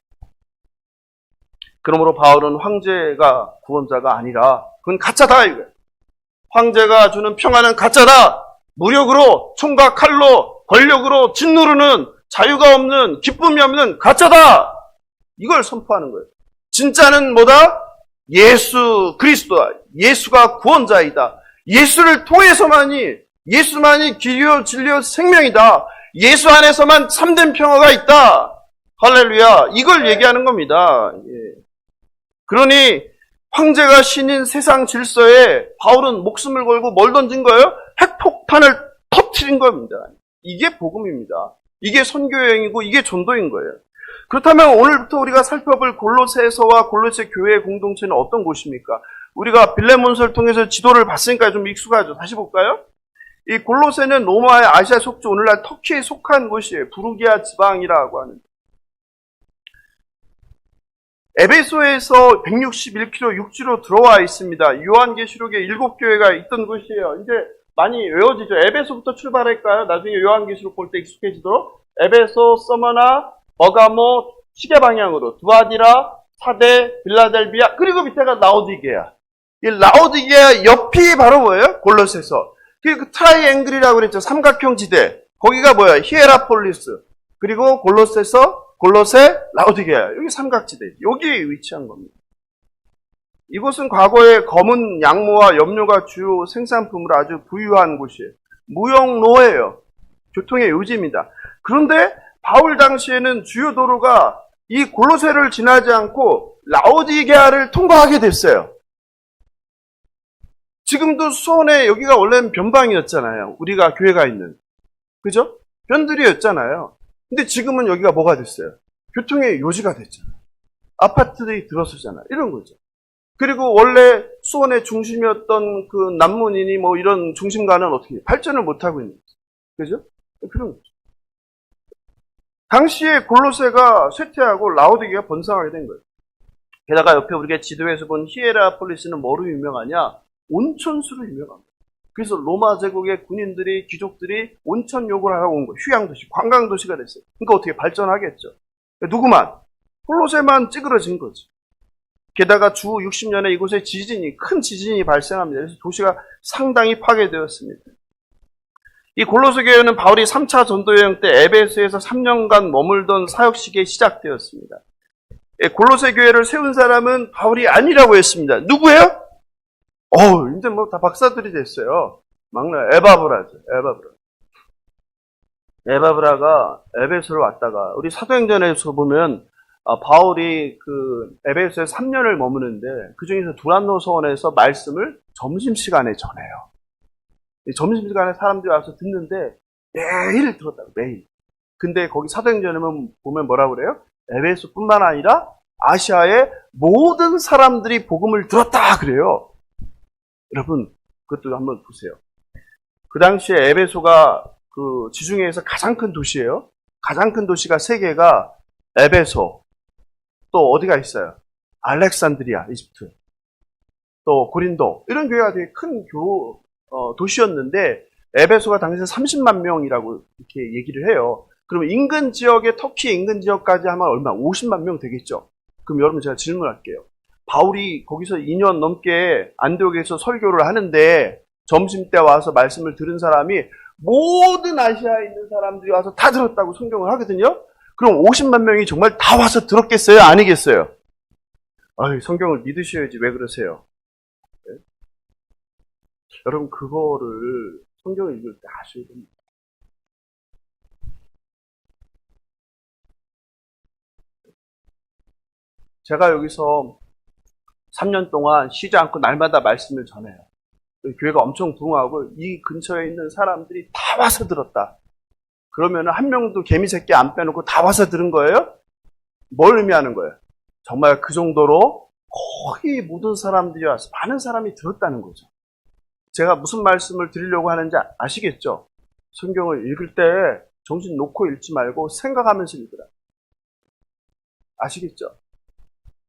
Speaker 1: 그러므로 바울은 황제가 구원자가 아니라 그건 가짜다 이거예요. 황제가 주는 평화는 가짜다. 무력으로 총과 칼로 권력으로 짓누르는 자유가 없는 기쁨이 없는 가짜다. 이걸 선포하는 거예요. 진짜는 뭐다? 예수 그리스도다. 예수가 구원자이다. 예수를 통해서만이 예수만이 길이요 진리요 생명이다. 예수 안에서만 참된 평화가 있다. 할렐루야. 이걸 얘기하는 겁니다. 예. 그러니 황제가 신인 세상 질서에 바울은 목숨을 걸고 뭘 던진 거예요? 핵폭탄을 터뜨린 겁니다. 이게 복음입니다. 이게 선교여행이고 이게 전도인 거예요. 그렇다면 오늘부터 우리가 살펴볼 골로새서와 골로새 교회의 공동체는 어떤 곳입니까? 우리가 빌레몬서를 통해서 지도를 봤으니까 좀 익숙하죠. 다시 볼까요? 이 골로새는 로마의 아시아 속주, 오늘날 터키에 속한 곳이에요. 부르기아 지방이라고 하는. 에베소에서 161km 육지로 들어와 있습니다. 요한계시록에 7교회가 있던 곳이에요. 이제 많이 외워지죠. 에베소부터 출발할까요? 나중에 요한계시록 볼 때 익숙해지도록. 에베소, 서머나, 버가모, 시계 방향으로 두아디라, 사데, 빌라델비아, 그리고 밑에가 라오디게아. 이 라오디게아 옆이 바로 뭐예요? 골로새서. 그 트라이앵글이라고 그랬죠. 삼각형 지대. 거기가 뭐야? 히에라폴리스. 그리고 골로새서, 골로새, 라오디게아. 여기 삼각지대. 여기 위치한 겁니다. 이곳은 과거에 검은 양모와 염료가 주요 생산품으로 아주 부유한 곳이에요. 무역로예요. 교통의 요지입니다. 그런데 바울 당시에는 주요 도로가 이 골로새를 지나지 않고 라오디게아를 통과하게 됐어요. 지금도 수원에 여기가 원래는 변방이었잖아요. 우리가 교회가 있는. 그죠? 변들이었잖아요. 근데 지금은 여기가 뭐가 됐어요? 교통의 요지가 됐잖아요. 아파트들이 들어서잖아요. 이런 거죠. 그리고 원래 수원의 중심이었던 그 남문이니 뭐 이런 중심가는 어떻게 발전을 못하고 있는 거죠. 그죠? 그런 거죠. 당시에 골로새가 쇠퇴하고 라오디게가 번성하게 된 거예요. 게다가 옆에 우리가 지도에서 본 히에라폴리스는 뭐로 유명하냐? 온천수로 유명합니다. 그래서 로마 제국의 군인들이, 귀족들이 온천 욕을 하러 온 거예요. 휴양도시, 관광도시가 됐어요. 그러니까 어떻게 발전하겠죠. 누구만? 골로새만 찌그러진 거죠. 게다가 주 60년에 이곳에 큰 지진이 발생합니다. 그래서 도시가 상당히 파괴되었습니다. 이 골로새 교회는 바울이 3차 전도여행 때 에베소에서 3년간 머물던 사역 시기에 시작되었습니다. 골로새 교회를 세운 사람은 바울이 아니라고 했습니다. 누구예요? 이제 뭐 다 박사들이 됐어요. 막내 에바브라죠. 에바브라가 에베소를 왔다가 우리 사도행전에서 보면 바울이 그 에베소에 3년을 머무는데 그 중에서 두란노 서원에서 말씀을 점심시간에 전해요. 점심시간에 사람들이 와서 듣는데 매일 들었다고, 매일. 근데 거기 사도행전에 보면 뭐라고 그래요? 에베소뿐만 아니라 아시아의 모든 사람들이 복음을 들었다 그래요. 여러분, 그것도 한번 보세요. 그 당시에 에베소가 그 지중해에서 가장 큰 도시예요. 가장 큰 도시가 세 개가 에베소, 또 어디가 있어요? 알렉산드리아, 이집트, 또 고린도, 이런 교회가 되게 큰 도시였는데 에베소가 당시에 30만 명이라고 이렇게 얘기를 해요. 그러면 인근 지역에 터키 인근 지역까지 하면 얼마? 50만 명 되겠죠. 그럼 여러분 제가 질문할게요. 바울이 거기서 2년 넘게 안디옥에서 설교를 하는데 점심때 와서 말씀을 들은 사람이 모든 아시아에 있는 사람들이 와서 다 들었다고 성경을 하거든요. 그럼 50만 명이 정말 다 와서 들었겠어요? 아니겠어요? 성경을 믿으셔야지 왜 그러세요? 네? 여러분 그거를 성경을 읽을 때 아셔야 됩니다. 제가 여기서 3년 동안 쉬지 않고 날마다 말씀을 전해요. 교회가 엄청 부흥하고 이 근처에 있는 사람들이 다 와서 들었다. 그러면 한 명도 개미새끼 안 빼놓고 다 와서 들은 거예요? 뭘 의미하는 거예요? 정말 그 정도로 거의 모든 사람들이 와서 많은 사람이 들었다는 거죠. 제가 무슨 말씀을 드리려고 하는지 아시겠죠? 성경을 읽을 때 정신 놓고 읽지 말고 생각하면서 읽으라. 아시겠죠?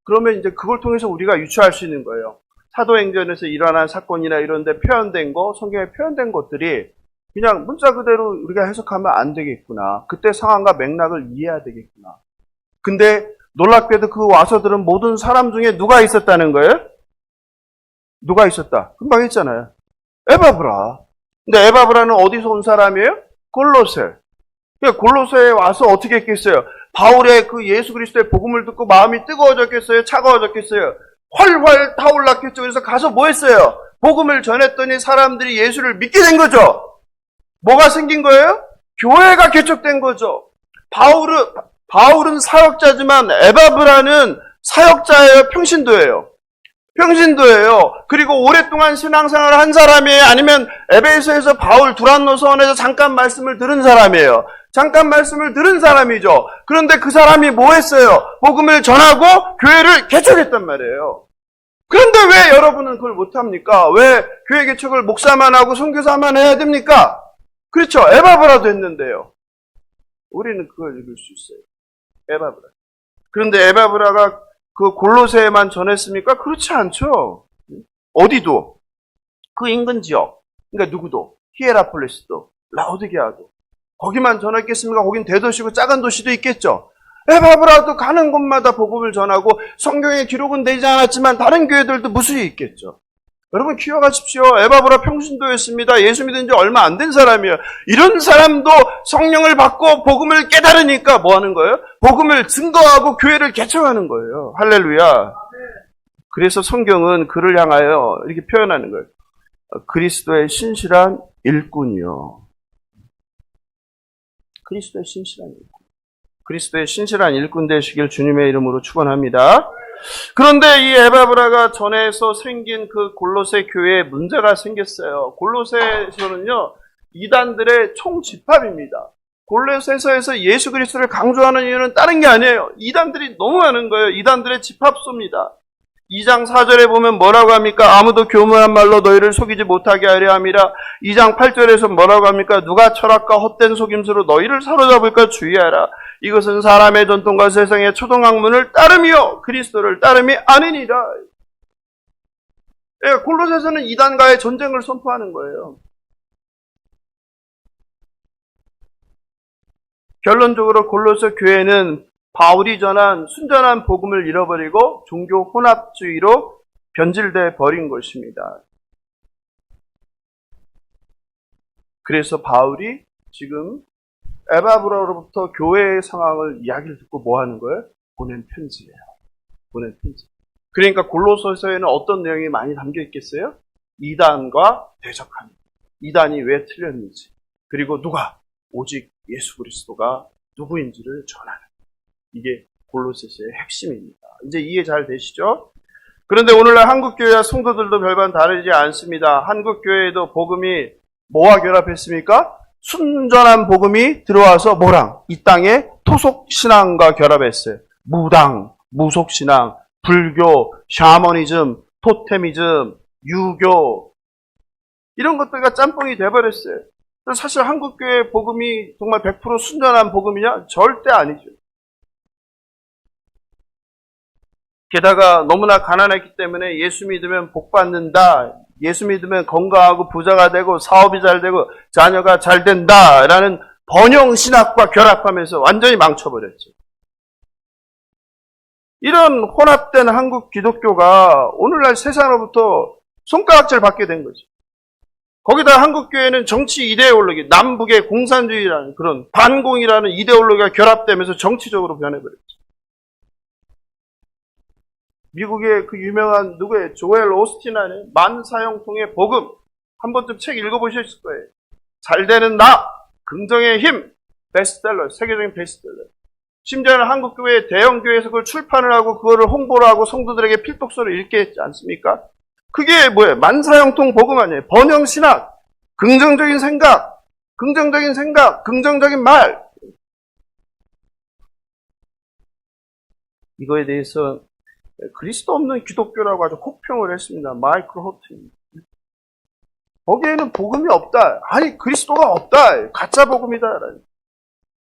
Speaker 1: 그러면 이제 그걸 통해서 우리가 유추할 수 있는 거예요. 사도행전에서 일어난 사건이나 이런 데 표현된 거, 성경에 표현된 것들이 그냥 문자 그대로 우리가 해석하면 안 되겠구나. 그때 상황과 맥락을 이해해야 되겠구나. 근데 놀랍게도 그 와서 들은 모든 사람 중에 누가 있었다는 거예요? 누가 있었다? 금방 했잖아요. 에바브라. 근데 에바브라는 어디서 온 사람이에요? 골로새. 그러니까 골로새에 와서 어떻게 했겠어요? 바울의 그 예수 그리스도의 복음을 듣고 마음이 뜨거워졌겠어요? 차가워졌겠어요? 활활 타올랐겠죠. 그래서 가서 뭐 했어요? 복음을 전했더니 사람들이 예수를 믿게 된 거죠. 뭐가 생긴 거예요? 교회가 개척된 거죠. 바울은 사역자지만 에바브라는 사역자예요, 평신도예요. 평신도예요. 그리고 오랫동안 신앙생활을 한 사람이에요. 아니면 에베소에서 바울 두란노 서원에서 잠깐 말씀을 들은 사람이에요. 잠깐 말씀을 들은 사람이죠. 그런데 그 사람이 뭐 했어요? 복음을 전하고 교회를 개척했단 말이에요. 그런데 왜 여러분은 그걸 못합니까? 왜 교회 개척을 목사만 하고 선교사만 해야 됩니까? 그렇죠. 에바브라도 했는데요. 우리는 그걸 읽을 수 있어요. 에바브라. 그런데 에바브라가 그 골로새에만 전했습니까? 그렇지 않죠. 어디도. 그 인근 지역. 그러니까 누구도. 히에라폴리스도. 라오디게아도. 거기만 전했겠습니까? 거긴 대도시고 작은 도시도 있겠죠. 에바브라도 가는 곳마다 복음을 전하고 성경에 기록은 되지 않았지만 다른 교회들도 무수히 있겠죠. 여러분 기억하십시오. 에바브라 평신도였습니다. 예수 믿은 지 얼마 안 된 사람이에요. 이런 사람도 성령을 받고 복음을 깨달으니까 뭐 하는 거예요? 복음을 증거하고 교회를 개척하는 거예요. 할렐루야. 그래서 성경은 그를 향하여 이렇게 표현하는 거예요. 그리스도의 신실한 일꾼이요. 그리스도의 신실한 일꾼. 그리스도의 신실한 일꾼 되시길 주님의 이름으로 축원합니다. 그런데 이 에바브라가 전에서 생긴 그 골로새 교회에 문제가 생겼어요. 골로새에서는요, 이단들의 총집합입니다. 골로새서에서 예수 그리스도를 강조하는 이유는 다른 게 아니에요. 이단들이 너무 많은 거예요. 이단들의 집합소입니다. 2장 4절에 보면 뭐라고 합니까? 아무도 교묘한 말로 너희를 속이지 못하게 하려 함이라. 2장 8절에서 뭐라고 합니까? 누가 철학과 헛된 속임수로 너희를 사로잡을까 주의하라. 이것은 사람의 전통과 세상의 초등학문을 따름이요 그리스도를 따름이 아니니라. 예, 골로새서는 이단과의 전쟁을 선포하는 거예요. 결론적으로 골로새 교회는 바울이 전한 순전한 복음을 잃어버리고 종교 혼합주의로 변질돼 버린 것입니다. 그래서 바울이 지금 에바브라로부터 교회의 상황을 이야기를 듣고 뭐 하는 거예요? 보낸 편지예요. 보낸 편지. 그러니까 골로새서에는 어떤 내용이 많이 담겨 있겠어요? 이단과 대적하는. 이단이 왜 틀렸는지. 그리고 누가 오직 예수 그리스도가 누구인지를 전하는. 이게 골로새서의 핵심입니다. 이제 이해 잘 되시죠? 그런데 오늘날 한국교회와 성도들도 별반 다르지 않습니다. 한국교회에도 복음이 뭐와 결합했습니까? 순전한 복음이 들어와서 뭐랑? 이 땅에 토속신앙과 결합했어요. 무당, 무속신앙, 불교, 샤머니즘, 토테미즘, 유교 이런 것들과 짬뽕이 돼버렸어요. 사실 한국교회 복음이 정말 100% 순전한 복음이냐? 절대 아니죠. 게다가 너무나 가난했기 때문에 예수 믿으면 복 받는다. 예수 믿으면 건강하고 부자가 되고 사업이 잘 되고 자녀가 잘 된다라는 번영 신학과 결합하면서 완전히 망쳐버렸죠. 이런 혼합된 한국 기독교가 오늘날 세상으로부터 손가락질 받게 된 거죠. 거기다 한국교회는 정치 이데올로기, 남북의 공산주의라는 그런 반공이라는 이데올로기가 결합되면서 정치적으로 변해버렸죠. 미국의 그 유명한 누구예요? 조엘 오스틴의 만사형통의 복음. 한 번쯤 책 읽어보셨을 거예요. 잘 되는 나, 긍정의 힘, 베스트셀러, 세계적인 베스트셀러. 심지어는 한국교회 대형교회에서 그걸 출판을 하고 그거를 홍보를 하고 성도들에게 필독서를 읽게 했지 않습니까? 그게 뭐예요? 만사형통 복음 아니에요? 번영신학, 긍정적인 생각, 긍정적인 말. 이거에 대해서 그리스도 없는 기독교라고 아주 혹평을 했습니다. 마이클 호튼. 거기에는 복음이 없다. 아니 그리스도가 없다. 가짜 복음이다.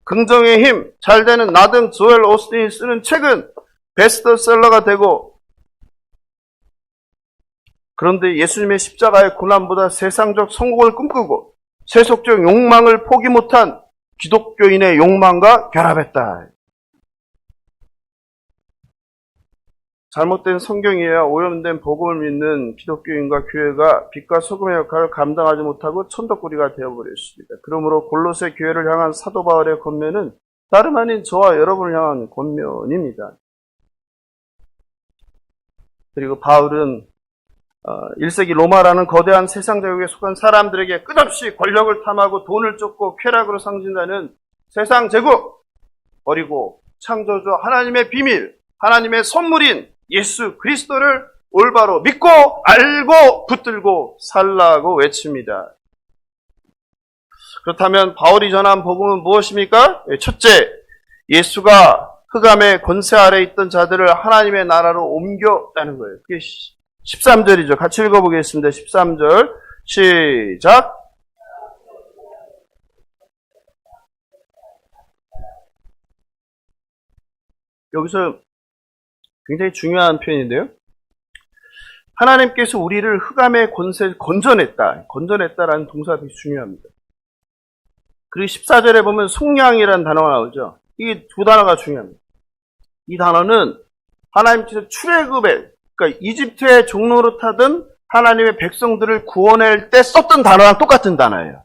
Speaker 1: 긍정의 힘, 잘 되는 나 등 조엘 오스틴이 쓰는 책은 베스트셀러가 되고 그런데 예수님의 십자가의 고난보다 세상적 성공을 꿈꾸고 세속적 욕망을 포기 못한 기독교인의 욕망과 결합했다. 잘못된 성경이어야 오염된 복음을 믿는 기독교인과 교회가 빛과 소금의 역할을 감당하지 못하고 천덕꾸리가 되어버렸습니다. 그러므로 골로새 교회를 향한 사도 바울의 권면은 다름 아닌 저와 여러분을 향한 권면입니다. 그리고 바울은 1세기 로마라는 거대한 세상 제국에 속한 사람들에게 끝없이 권력을 탐하고 돈을 쫓고 쾌락으로 상진하는 세상 제국 버리고 창조주 하나님의 비밀, 하나님의 선물인 예수 그리스도를 올바로 믿고 알고 붙들고 살라고 외칩니다. 그렇다면 바울이 전한 복음은 무엇입니까? 첫째, 예수가 흑암의 권세 아래 있던 자들을 하나님의 나라로 옮겼다는 거예요. 그게 13절이죠. 같이 읽어보겠습니다. 13절 시작. 여기서 굉장히 중요한 표현인데요. 하나님께서 우리를 흑암의 권세를 건져냈다라는 동사가 되게 중요합니다. 그리고 14절에 보면 속량이라는 단어가 나오죠. 이 두 단어가 중요합니다. 이 단어는 하나님께서 출애굽에, 그러니까 이집트의 종로로 타던 하나님의 백성들을 구원할 때 썼던 단어랑 똑같은 단어예요.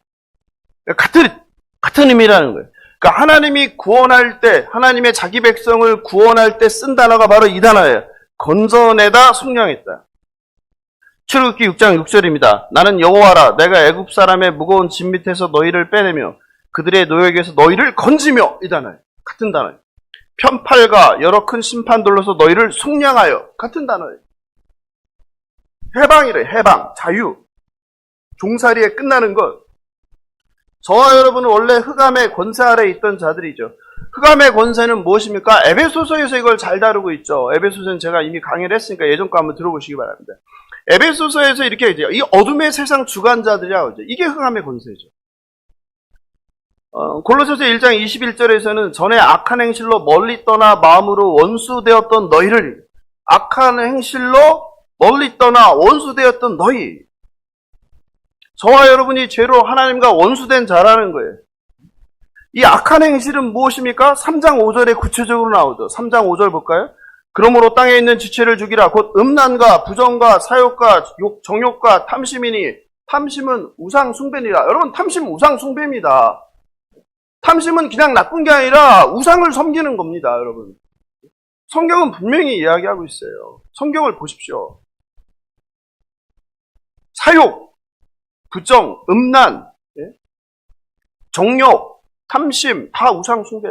Speaker 1: 같은 의미라는 거예요. 그러니까 하나님이 구원할 때, 하나님의 자기 백성을 구원할 때 쓴 단어가 바로 이 단어예요. 건져내다, 속량했다. 출애굽기 6장 6절입니다. 나는 여호와라, 내가 애굽 사람의 무거운 짐 밑에서 너희를 빼내며 그들의 노역에서 너희를 건지며, 이 단어예요. 같은 단어예요. 편팔과 여러 큰 심판들로서 너희를 속량하여, 같은 단어예요. 해방이래, 해방, 자유. 종살이에 끝나는 것. 저와 여러분은 원래 흑암의 권세 아래 있던 자들이죠. 흑암의 권세는 무엇입니까? 에베소서에서 이걸 잘 다루고 있죠. 에베소서는 제가 이미 강의를 했으니까 예전 거 한번 들어보시기 바랍니다. 에베소서에서 이렇게 얘기해요. 이 어둠의 세상 주관자들이라고 하죠. 이게 흑암의 권세죠. 골로새서 1장 21절에서는 전에 악한 행실로 멀리 떠나 마음으로 원수되었던 너희를, 악한 행실로 멀리 떠나 원수되었던 너희, 저와 여러분이 죄로 하나님과 원수된 자라는 거예요. 이 악한 행실은 무엇입니까? 3장 5절에 구체적으로 나오죠. 3장 5절 볼까요? 그러므로 땅에 있는 지체를 죽이라. 곧 음란과 부정과 사욕과 정욕과 탐심이니, 탐심은 우상 숭배니라. 여러분, 탐심 우상 숭배입니다. 탐심은 그냥 나쁜 게 아니라 우상을 섬기는 겁니다, 여러분. 성경은 분명히 이야기하고 있어요. 성경을 보십시오. 사욕, 부정, 음란, 정욕, 탐심, 다 우상 숭배.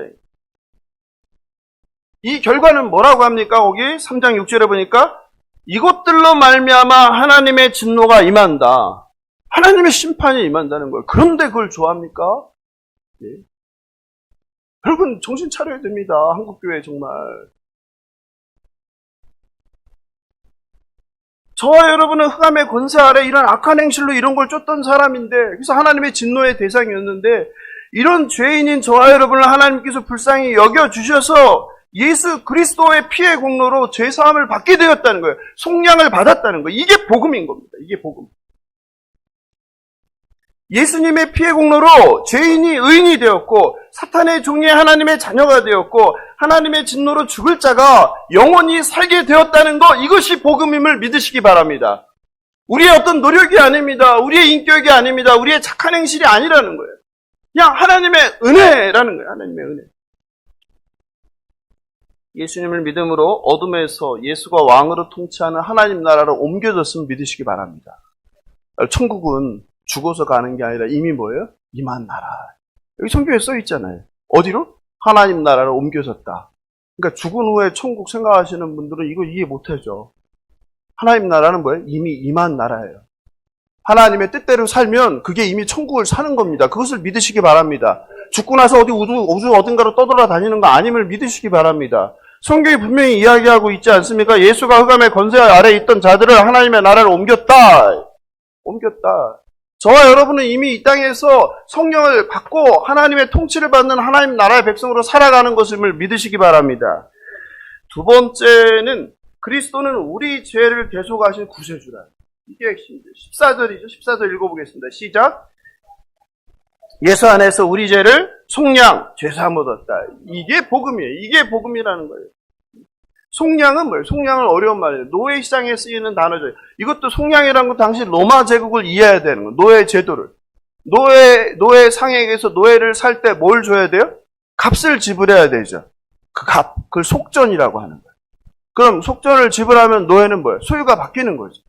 Speaker 1: 이 결과는 뭐라고 합니까? 거기 3장 6절에 보니까 이것들로 말미암아 하나님의 진노가 임한다. 하나님의 심판이 임한다는 거예요. 그런데 그걸 좋아합니까? 예. 여러분 정신 차려야 됩니다. 한국교회 정말. 저와 여러분은 흑암의 권세 아래 이런 악한 행실로 이런 걸 쫓던 사람인데, 그래서 하나님의 진노의 대상이었는데, 이런 죄인인 저와 여러분을 하나님께서 불쌍히 여겨주셔서 예수 그리스도의 피의 공로로 죄사함을 받게 되었다는 거예요. 속량을 받았다는 거예요. 이게 복음인 겁니다. 이게 복음. 예수님의 피의 공로로 죄인이 의인이 되었고, 사탄의 종이 하나님의 자녀가 되었고, 하나님의 진노로 죽을 자가 영원히 살게 되었다는 것, 이것이 복음임을 믿으시기 바랍니다. 우리의 어떤 노력이 아닙니다. 우리의 인격이 아닙니다. 우리의 착한 행실이 아니라는 거예요. 그냥 하나님의 은혜라는 거예요. 하나님의 은혜. 예수님을 믿음으로 어둠에서 예수가 왕으로 통치하는 하나님 나라로 옮겨졌음을 믿으시기 바랍니다. 천국은 죽어서 가는 게 아니라 이미 뭐예요? 임한 나라. 여기 성경에 써 있잖아요. 어디로? 하나님 나라로 옮겨졌다. 그러니까 죽은 후에 천국 생각하시는 분들은 이거 이해 못하죠. 하나님 나라는 뭐예요? 이미 임한 나라예요. 하나님의 뜻대로 살면 그게 이미 천국을 사는 겁니다. 그것을 믿으시기 바랍니다. 죽고 나서 어디 우주 어딘가로 떠돌아다니는 거 아님을 믿으시기 바랍니다. 성경이 분명히 이야기하고 있지 않습니까? 예수가 흑암의 권세 아래에 있던 자들을 하나님의 나라로 옮겼다. 옮겼다. 저와 여러분은 이미 이 땅에서 성령을 받고 하나님의 통치를 받는 하나님 나라의 백성으로 살아가는 것을 믿으시기 바랍니다. 두 번째는 그리스도는 우리 죄를 대속하신 구세주다. 이게 핵심이죠. 14절이죠. 14절 읽어보겠습니다. 시작. 예수 안에서 우리 죄를 속량, 죄사함 얻었다. 이게 복음이에요. 이게 복음이라는 거예요. 속량은 뭐예요? 속량은 어려운 말이에요. 노예 시장에 쓰이는 단어죠. 이것도 속량이라는 건 당시 로마 제국을 이해해야 되는 거예요. 노예 제도를. 노예 상에게서 노예를 살 때 뭘 줘야 돼요? 값을 지불해야 되죠. 그 값, 그걸 속전이라고 하는 거예요. 그럼 속전을 지불하면 노예는 뭐예요? 소유가 바뀌는 거죠.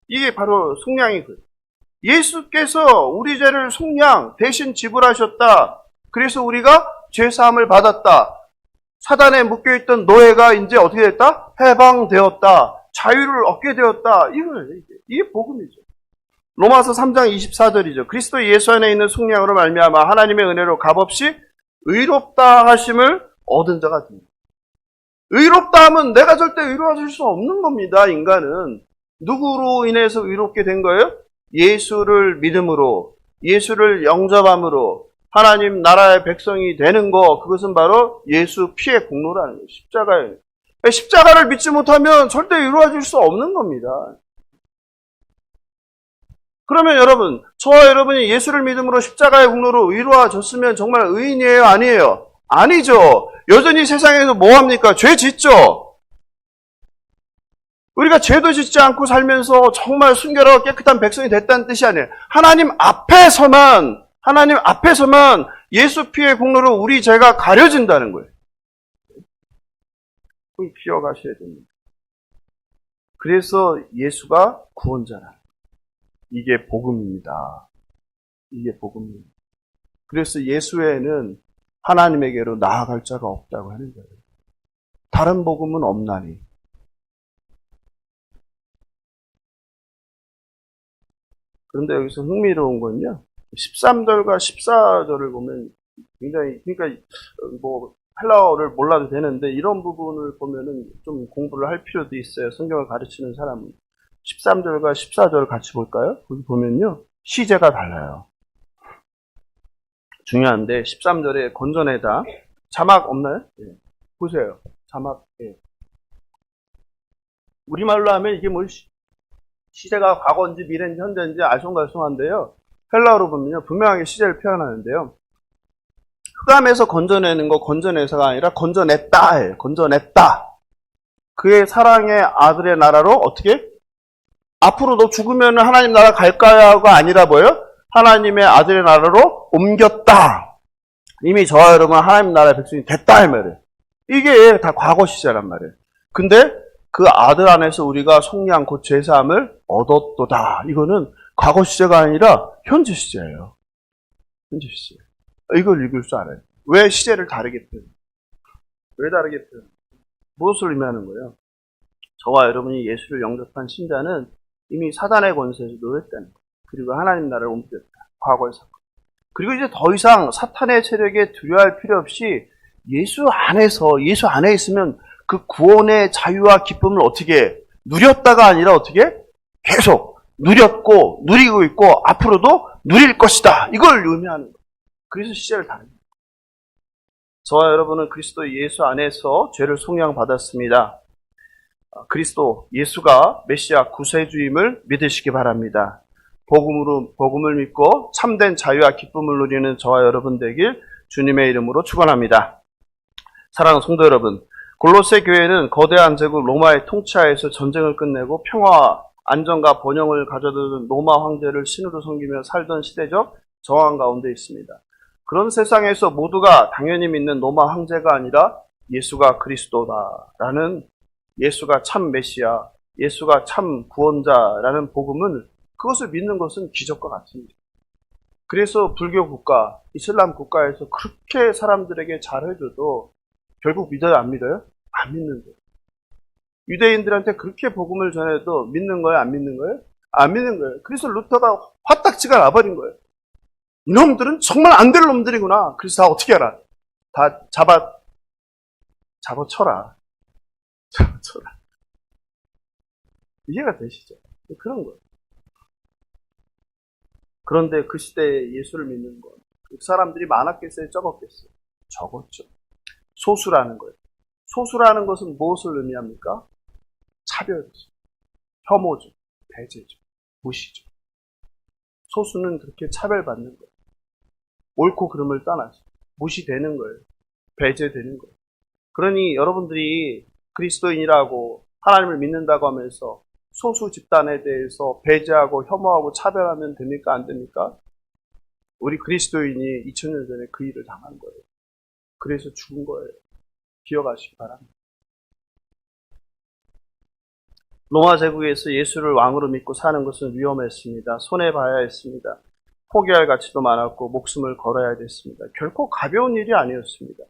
Speaker 1: 이게 바로 속량이 그래요. 예수께서 우리 죄를 속량 대신 지불하셨다. 그래서 우리가 죄사함을 받았다. 사단에 묶여있던 노예가 이제 어떻게 됐다? 해방되었다. 자유를 얻게 되었다. 이게 복음이죠. 로마서 3장 24절이죠. 그리스도 예수 안에 있는 속량으로 말미암아 하나님의 은혜로 값없이 의롭다 하심을 얻은 자가 됩니다. 의롭다 하면 내가 절대 의로워질 수 없는 겁니다. 인간은. 누구로 인해서 의롭게 된 거예요? 예수를 믿음으로, 예수를 영접함으로 하나님 나라의 백성이 되는 거, 그것은 바로 예수 피의 공로라는 거예요. 십자가예요. 십자가를 믿지 못하면 절대 의로워질 수 없는 겁니다. 그러면 여러분, 저와 여러분이 예수를 믿음으로 십자가의 공로로 의로워졌으면 정말 의인이에요? 아니에요? 아니죠. 여전히 세상에서 뭐합니까? 죄 짓죠. 우리가 죄도 짓지 않고 살면서 정말 순결하고 깨끗한 백성이 됐다는 뜻이 아니에요. 하나님 앞에서만 예수 피의 공로로 우리 죄가 가려진다는 거예요. 꼭 기억하셔야 됩니다. 그래서 예수가 구원자라. 이게 복음입니다. 이게 복음입니다. 그래서 예수 외에는 하나님에게로 나아갈 자가 없다고 하는 거예요. 다른 복음은 없나니. 그런데 여기서 흥미로운 건요, 13절과 14절을 보면 굉장히, 그러니까 헬라어를 몰라도 되는데 이런 부분을 보면은 좀 공부를 할 필요도 있어요. 성경을 가르치는 사람은. 13절과 14절 같이 볼까요? 거기 보면요, 시제가 달라요. 중요한데 13절에 건전하다. 자막 없나요? 예. 보세요. 자막. 예. 우리말로 하면 이게 시제가 과거인지 미래인지 현재인지 알쏭달쏭한데요. 헬라어로 보면요, 분명하게 시제를 표현하는데요. 흑암에서 건져내는 거 건져내서가 아니라 건져냈다예요. 건져냈다. 그의 사랑의 아들의 나라로 어떻게? 앞으로 너 죽으면 하나님 나라 갈까요가 아니라 뭐예요? 하나님의 아들의 나라로 옮겼다. 이미 저와 여러분 하나님 나라의 백성이 됐다 이 말이에요. 이게 다 과거 시제란 말이에요. 근데 그 아들 안에서 우리가 속량 곧 죄사함을 얻었도다. 이거는 과거 시제가 아니라 현재 시제예요. 현재 시제. 이걸 읽을 줄 알아요. 왜 시제를 다르게 표현해요? 왜 다르게 표현해요? 무엇을 의미하는 거예요? 저와 여러분이 예수를 영접한 신자는 이미 사단의 권세에서 노였다는 거예요. 그리고 하나님 나라를 옮겼다. 과거의 사건. 그리고 이제 더 이상 사탄의 세력에 두려워할 필요 없이 예수 안에 있으면 그 구원의 자유와 기쁨을 어떻게 누렸다가 아니라 어떻게 계속 누렸고 누리고 있고 앞으로도 누릴 것이다. 이걸 의미하는 거예요. 그래서 시제를 다릅니다. 저와 여러분은 그리스도 예수 안에서 죄를 속량받았습니다. 그리스도 예수가 메시아 구세주임을 믿으시기 바랍니다. 복음을 믿고 참된 자유와 기쁨을 누리는 저와 여러분 되길 주님의 이름으로 축원합니다. 사랑하는 성도 여러분, 골로새 교회는 거대한 제국 로마의 통치하에서 전쟁을 끝내고 평화와 안정과 번영을 가져다주는 로마 황제를 신으로 섬기며 살던 시대적 정황 가운데 있습니다. 그런 세상에서 모두가 당연히 믿는 로마 황제가 아니라 예수가 그리스도다라는, 예수가 참 메시아, 예수가 참 구원자라는 복음은, 그것을 믿는 것은 기적과 같습니다. 그래서 불교 국가, 이슬람 국가에서 그렇게 사람들에게 잘해줘도 결국 믿어요, 안 믿어요? 안 믿는 거예요. 유대인들한테 그렇게 복음을 전해도 믿는 거예요, 안 믿는 거예요? 안 믿는 거예요. 그래서 루터가 화딱지가 나버린 거예요. 이놈들은 정말 안 될 놈들이구나. 그래서 다 어떻게 알아? 다 잡아쳐라. 이해가 되시죠? 그런 거예요. 그런데 그 시대에 예수를 믿는 건 그 사람들이 많았겠어요? 적었겠어요? 적었죠. 소수라는 거예요. 소수라는 것은 무엇을 의미합니까? 차별이죠. 혐오죠. 배제죠. 무시죠. 소수는 그렇게 차별받는 거예요. 옳고 그름을 떠나서 무시되는 거예요. 배제되는 거예요. 그러니 여러분들이 그리스도인이라고 하나님을 믿는다고 하면서 소수 집단에 대해서 배제하고 혐오하고 차별하면 됩니까? 안 됩니까? 우리 그리스도인이 2000년 전에 그 일을 당한 거예요. 그래서 죽은 거예요. 기억하시기 바랍니다. 로마 제국에서 예수를 왕으로 믿고 사는 것은 위험했습니다. 손해봐야 했습니다. 포기할 가치도 많았고 목숨을 걸어야 됐습니다. 결코 가벼운 일이 아니었습니다.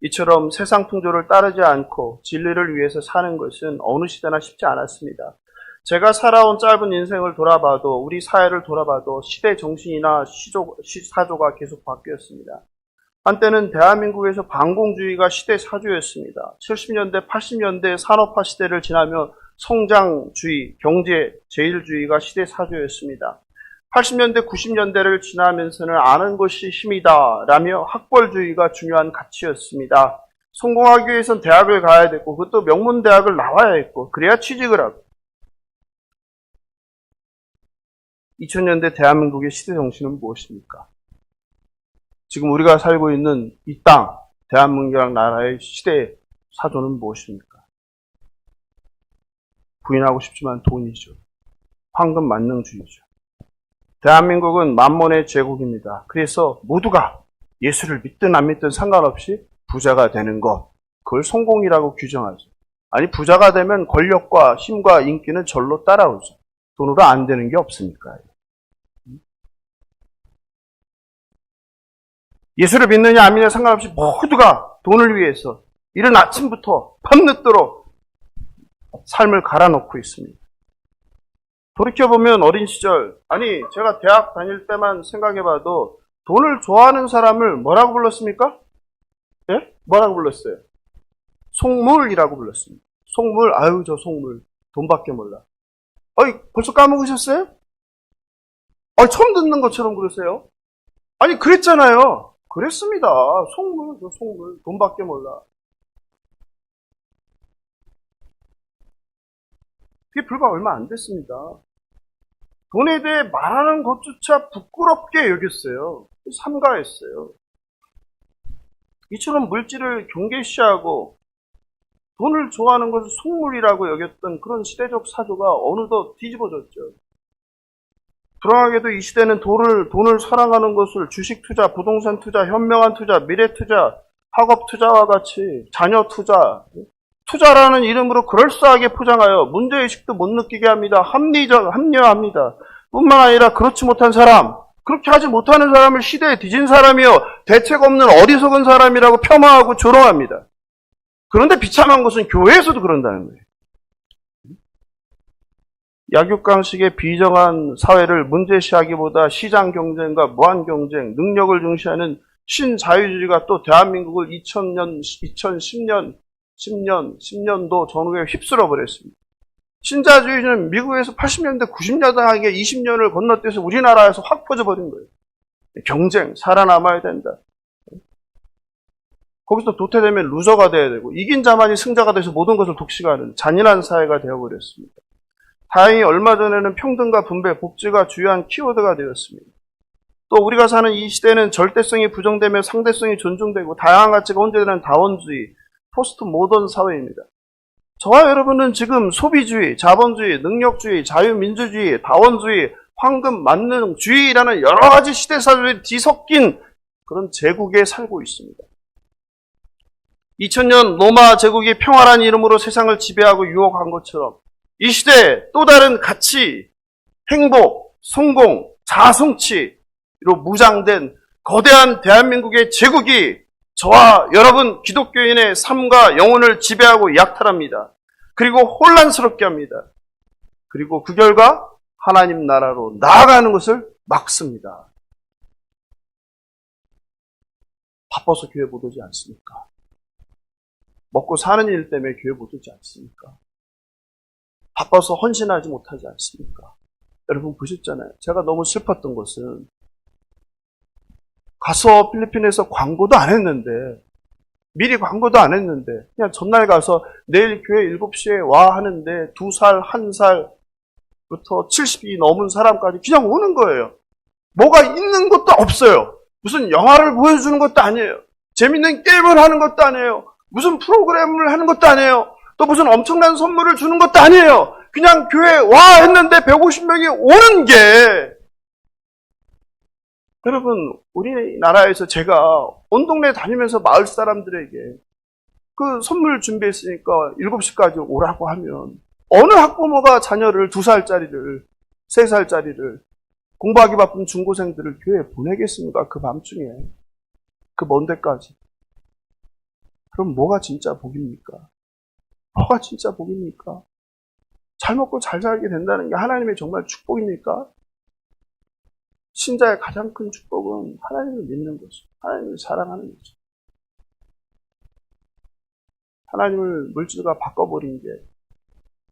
Speaker 1: 이처럼 세상 풍조를 따르지 않고 진리를 위해서 사는 것은 어느 시대나 쉽지 않았습니다. 제가 살아온 짧은 인생을 돌아봐도, 우리 사회를 돌아봐도 시대 정신이나 사조가 계속 바뀌었습니다. 한때는 대한민국에서 반공주의가 시대 사조였습니다. 70년대, 80년대 산업화 시대를 지나며 성장주의, 경제, 제일주의가 시대 사조였습니다. 80년대, 90년대를 지나면서는 아는 것이 힘이다 라며 학벌주의가 중요한 가치였습니다. 성공하기 위해선 대학을 가야 됐고, 그것도 명문대학을 나와야 했고, 그래야 취직을 하고. 2000년대 대한민국의 시대 정신은 무엇입니까? 지금 우리가 살고 있는 이 땅, 대한민국이라는 나라의 시대 사조는 무엇입니까? 부인하고 싶지만 돈이죠. 황금 만능주의죠. 대한민국은 만몬의 제국입니다. 그래서 모두가 예수를 믿든 안 믿든 상관없이 부자가 되는 것, 그걸 성공이라고 규정하죠. 아니, 부자가 되면 권력과 힘과 인기는 절로 따라오죠. 돈으로 안 되는 게 없으니까요. 예수를 믿느냐 안 믿느냐 상관없이 모두가 돈을 위해서 이른 아침부터 밤늦도록 삶을 갈아놓고 있습니다. 돌이켜보면 어린 시절, 아니 제가 대학 다닐 때만 생각해봐도 돈을 좋아하는 사람을 뭐라고 불렀습니까? 예? 뭐라고 불렀어요? 속물이라고 불렀습니다. 속물, 아유 저 속물, 돈밖에 몰라. 어이 벌써 까먹으셨어요? 처음 듣는 것처럼 그러세요? 아니 그랬잖아요. 그랬습니다. 속물, 저 속물, 돈밖에 몰라. 그게 불과 얼마 안 됐습니다. 돈에 대해 말하는 것조차 부끄럽게 여겼어요. 삼가했어요. 이처럼 물질을 경계시하고 돈을 좋아하는 것을 속물이라고 여겼던 그런 시대적 사조가 어느덧 뒤집어졌죠. 불행하게도 이 시대는 돈을 사랑하는 것을 주식 투자, 부동산 투자, 현명한 투자, 미래 투자, 학업 투자와 같이 자녀 투자, 투자라는 이름으로 그럴싸하게 포장하여 문제의식도 못 느끼게 합니다. 합리화합니다. 뿐만 아니라 그렇지 못한 사람, 그렇게 하지 못하는 사람을 시대에 뒤진 사람이요, 대책 없는 어리석은 사람이라고 폄하하고 조롱합니다. 그런데 비참한 것은 교회에서도 그런다는 거예요. 약육강식의 비정한 사회를 문제시하기보다 시장 경쟁과 무한 경쟁, 능력을 중시하는 신자유주의가 또 대한민국을 10년도 전후에 휩쓸어 버렸습니다. 신자유주의는 미국에서 80년대, 90년대 20년을 건너뛰어서 우리나라에서 확 퍼져버린 거예요. 경쟁, 살아남아야 된다. 거기서 도태되면 루저가 돼야 되고, 이긴 자만이 승자가 돼서 모든 것을 독식하는 잔인한 사회가 되어버렸습니다. 다행히 얼마 전에는 평등과 분배, 복지가 주요한 키워드가 되었습니다. 또 우리가 사는 이 시대는 절대성이 부정되며 상대성이 존중되고 다양한 가치가 혼재되는 다원주의, 포스트 모던 사회입니다. 저와 여러분은 지금 소비주의, 자본주의, 능력주의, 자유민주주의, 다원주의, 황금 만능주의라는 여러 가지 시대사조에 뒤섞인 그런 제국에 살고 있습니다. 2000년 로마 제국이 평화란 이름으로 세상을 지배하고 유혹한 것처럼 이 시대에 또 다른 가치, 행복, 성공, 자아성취로 무장된 거대한 대한민국의 제국이 저와 여러분 기독교인의 삶과 영혼을 지배하고 약탈합니다. 그리고 혼란스럽게 합니다. 그리고 그 결과 하나님 나라로 나아가는 것을 막습니다. 바빠서 교회 못 오지 않습니까? 먹고 사는 일 때문에 교회 못 오지 않습니까? 바빠서 헌신하지 못하지 않습니까? 여러분 보셨잖아요. 제가 너무 슬펐던 것은 가서 필리핀에서 광고도 안 했는데, 미리 광고도 안 했는데 그냥 전날 가서 내일 교회 7시에 와 하는데 2살, 1살부터 70이 넘은 사람까지 그냥 오는 거예요. 뭐가 있는 것도 없어요. 무슨 영화를 보여주는 것도 아니에요. 재밌는 게임을 하는 것도 아니에요. 무슨 프로그램을 하는 것도 아니에요. 또 무슨 엄청난 선물을 주는 것도 아니에요. 그냥 교회에 와 했는데 150명이 오는 게, 여러분 우리나라에서 제가 온 동네 다니면서 마을 사람들에게 그 선물 준비했으니까 7시까지 오라고 하면 어느 학부모가 자녀를 2살짜리를 3살짜리를 공부하기 바쁜 중고생들을 교회에 보내겠습니까? 그 밤중에 그 먼 데까지. 그럼 뭐가 진짜 복입니까? 뭐가 진짜 복입니까? 잘 먹고 잘 살게 된다는 게 하나님의 정말 축복입니까? 신자의 가장 큰 축복은 하나님을 믿는 거죠. 하나님을 사랑하는 거죠. 하나님을 물질과 바꿔버린 게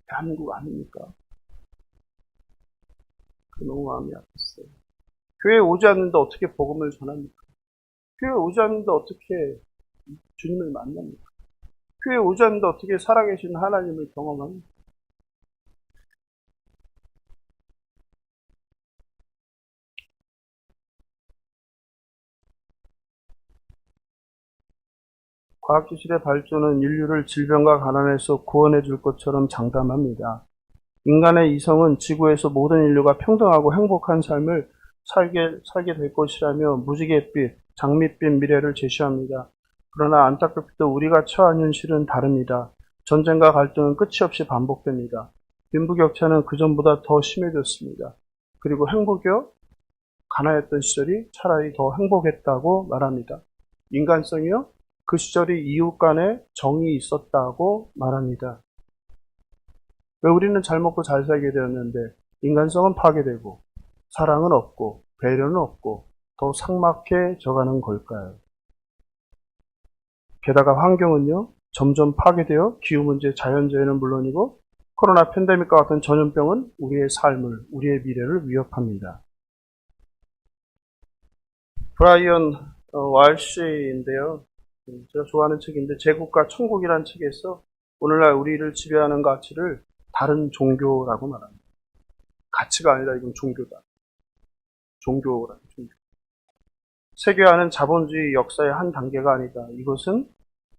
Speaker 1: 대한민국 아닙니까? 너무 마음이 아팠어요. 교회에 오지 않는데 어떻게 복음을 전합니까? 교회에 오지 않는데 어떻게 주님을 만납니까? 교회에 오지 않는데 어떻게 살아계신 하나님을 경험합니까? 과학기술의 발전은 인류를 질병과 가난에서 구원해 줄 것처럼 장담합니다. 인간의 이성은 지구에서 모든 인류가 평등하고 행복한 삶을 살게 될 것이라며 무지갯빛, 장밋빛 미래를 제시합니다. 그러나 안타깝게도 우리가 처한 현실은 다릅니다. 전쟁과 갈등은 끝이 없이 반복됩니다. 빈부격차는 그전보다 더 심해졌습니다. 그리고 행복이요? 가난했던 시절이 차라리 더 행복했다고 말합니다. 인간성이요? 그 시절이 이웃 간에 정이 있었다고 말합니다. 왜 우리는 잘 먹고 잘 살게 되었는데 인간성은 파괴되고 사랑은 없고 배려는 없고 더 삭막해져가는 걸까요? 게다가 환경은요, 점점 파괴되어 기후문제, 자연재해는 물론이고 코로나 팬데믹과 같은 전염병은 우리의 삶을, 우리의 미래를 위협합니다. 브라이언 왈시인데요. 제가 좋아하는 책인데 제국과 천국이라는 책에서 오늘날 우리를 지배하는 가치를 다른 종교라고 말합니다. 가치가 아니라 이건 종교다. 종교라는 종교. 세계화는 자본주의 역사의 한 단계가 아니다. 이것은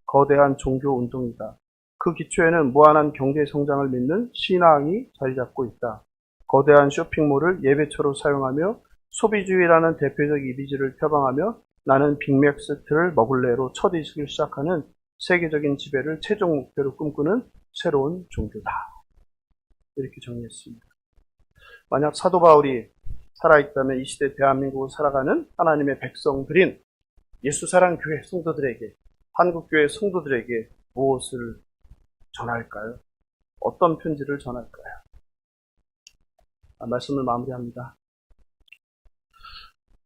Speaker 1: 거대한 종교 운동이다. 그 기초에는 무한한 경제 성장을 믿는 신앙이 자리 잡고 있다. 거대한 쇼핑몰을 예배처로 사용하며 소비주의라는 대표적 이미지를 표방하며 나는 빅맥스트를 먹을래로 첫 이식을 시작하는 세계적인 지배를 최종 목표로 꿈꾸는 새로운 종교다. 이렇게 정리했습니다. 만약 사도 바울이 살아있다면 이 시대 대한민국을 살아가는 하나님의 백성들인 예수사랑교회 성도들에게, 한국교회 성도들에게 무엇을 전할까요? 어떤 편지를 전할까요? 말씀을 마무리합니다.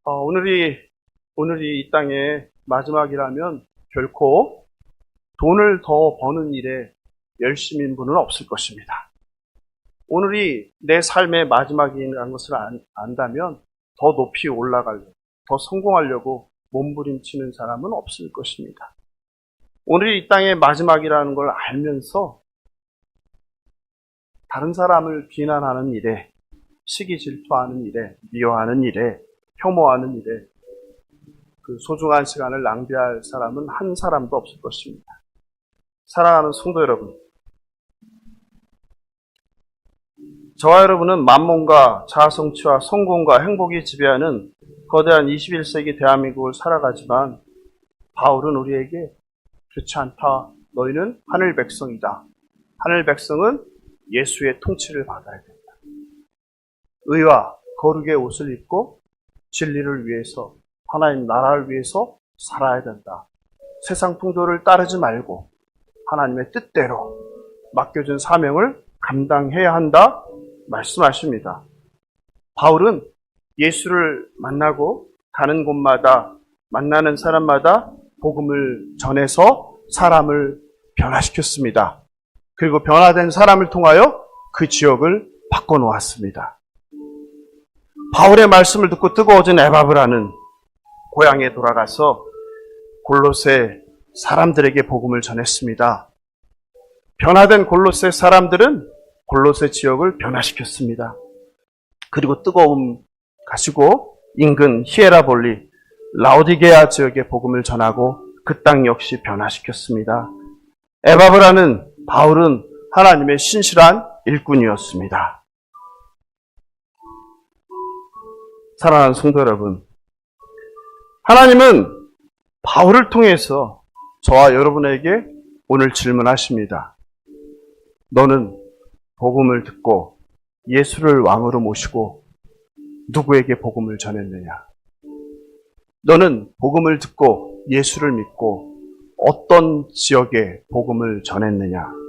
Speaker 1: 오늘이 이 땅의 마지막이라면 결코 돈을 더 버는 일에 열심인 분은 없을 것입니다. 오늘이 내 삶의 마지막이라는 것을 안다면 더 높이 올라가려고, 더 성공하려고 몸부림치는 사람은 없을 것입니다. 오늘이 이 땅의 마지막이라는 걸 알면서 다른 사람을 비난하는 일에, 시기 질투하는 일에, 미워하는 일에, 혐오하는 일에 그 소중한 시간을 낭비할 사람은 한 사람도 없을 것입니다. 사랑하는 성도 여러분, 저와 여러분은 만몬과 자아성취와 성공과 행복이 지배하는 거대한 21세기 대한민국을 살아가지만 바울은 우리에게 그렇지 않다. 너희는 하늘 백성이다. 하늘 백성은 예수의 통치를 받아야 된다. 의와 거룩의 옷을 입고 진리를 위해서, 하나님 나라를 위해서 살아야 된다. 세상 풍조를 따르지 말고 하나님의 뜻대로 맡겨준 사명을 감당해야 한다 말씀하십니다. 바울은 예수를 만나고 가는 곳마다 만나는 사람마다 복음을 전해서 사람을 변화시켰습니다. 그리고 변화된 사람을 통하여 그 지역을 바꿔놓았습니다. 바울의 말씀을 듣고 뜨거워진 에바브라는 고향에 돌아가서 골로새 사람들에게 복음을 전했습니다. 변화된 골로새 사람들은 골로새 지역을 변화시켰습니다. 그리고 뜨거움 가지고 인근 히에라볼리, 라오디게아 지역에 복음을 전하고 그 땅 역시 변화시켰습니다. 에바브라는 바울은 하나님의 신실한 일꾼이었습니다. 사랑하는 성도 여러분, 하나님은 바울을 통해서 저와 여러분에게 오늘 질문하십니다. 너는 복음을 듣고 예수를 왕으로 모시고 누구에게 복음을 전했느냐? 너는 복음을 듣고 예수를 믿고 어떤 지역에 복음을 전했느냐?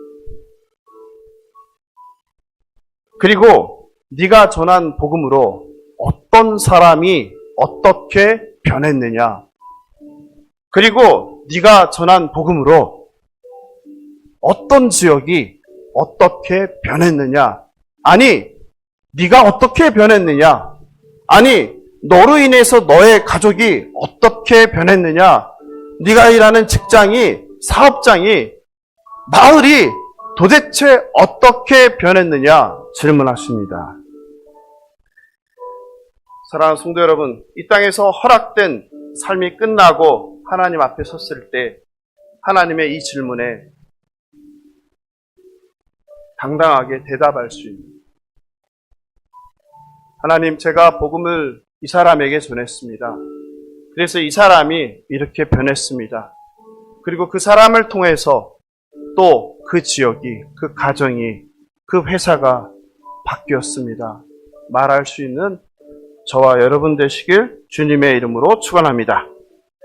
Speaker 1: 그리고 네가 전한 복음으로 어떤 사람이 어떻게 변했느냐? 그리고 네가 전한 복음으로 어떤 지역이 어떻게 변했느냐? 아니, 네가 어떻게 변했느냐? 아니, 너로 인해서 너의 가족이 어떻게 변했느냐? 네가 일하는 직장이, 사업장이, 마을이 도대체 어떻게 변했느냐? 질문하십니다. 사랑하는 성도 여러분, 이 땅에서 허락된 삶이 끝나고 하나님 앞에 섰을 때 하나님의 이 질문에 당당하게 대답할 수 있는, 하나님, 제가 복음을 이 사람에게 전했습니다. 그래서 이 사람이 이렇게 변했습니다. 그리고 그 사람을 통해서 또 그 지역이, 그 가정이, 그 회사가 바뀌었습니다. 말할 수 있는 저와 여러분 되시길 주님의 이름으로 축원합니다.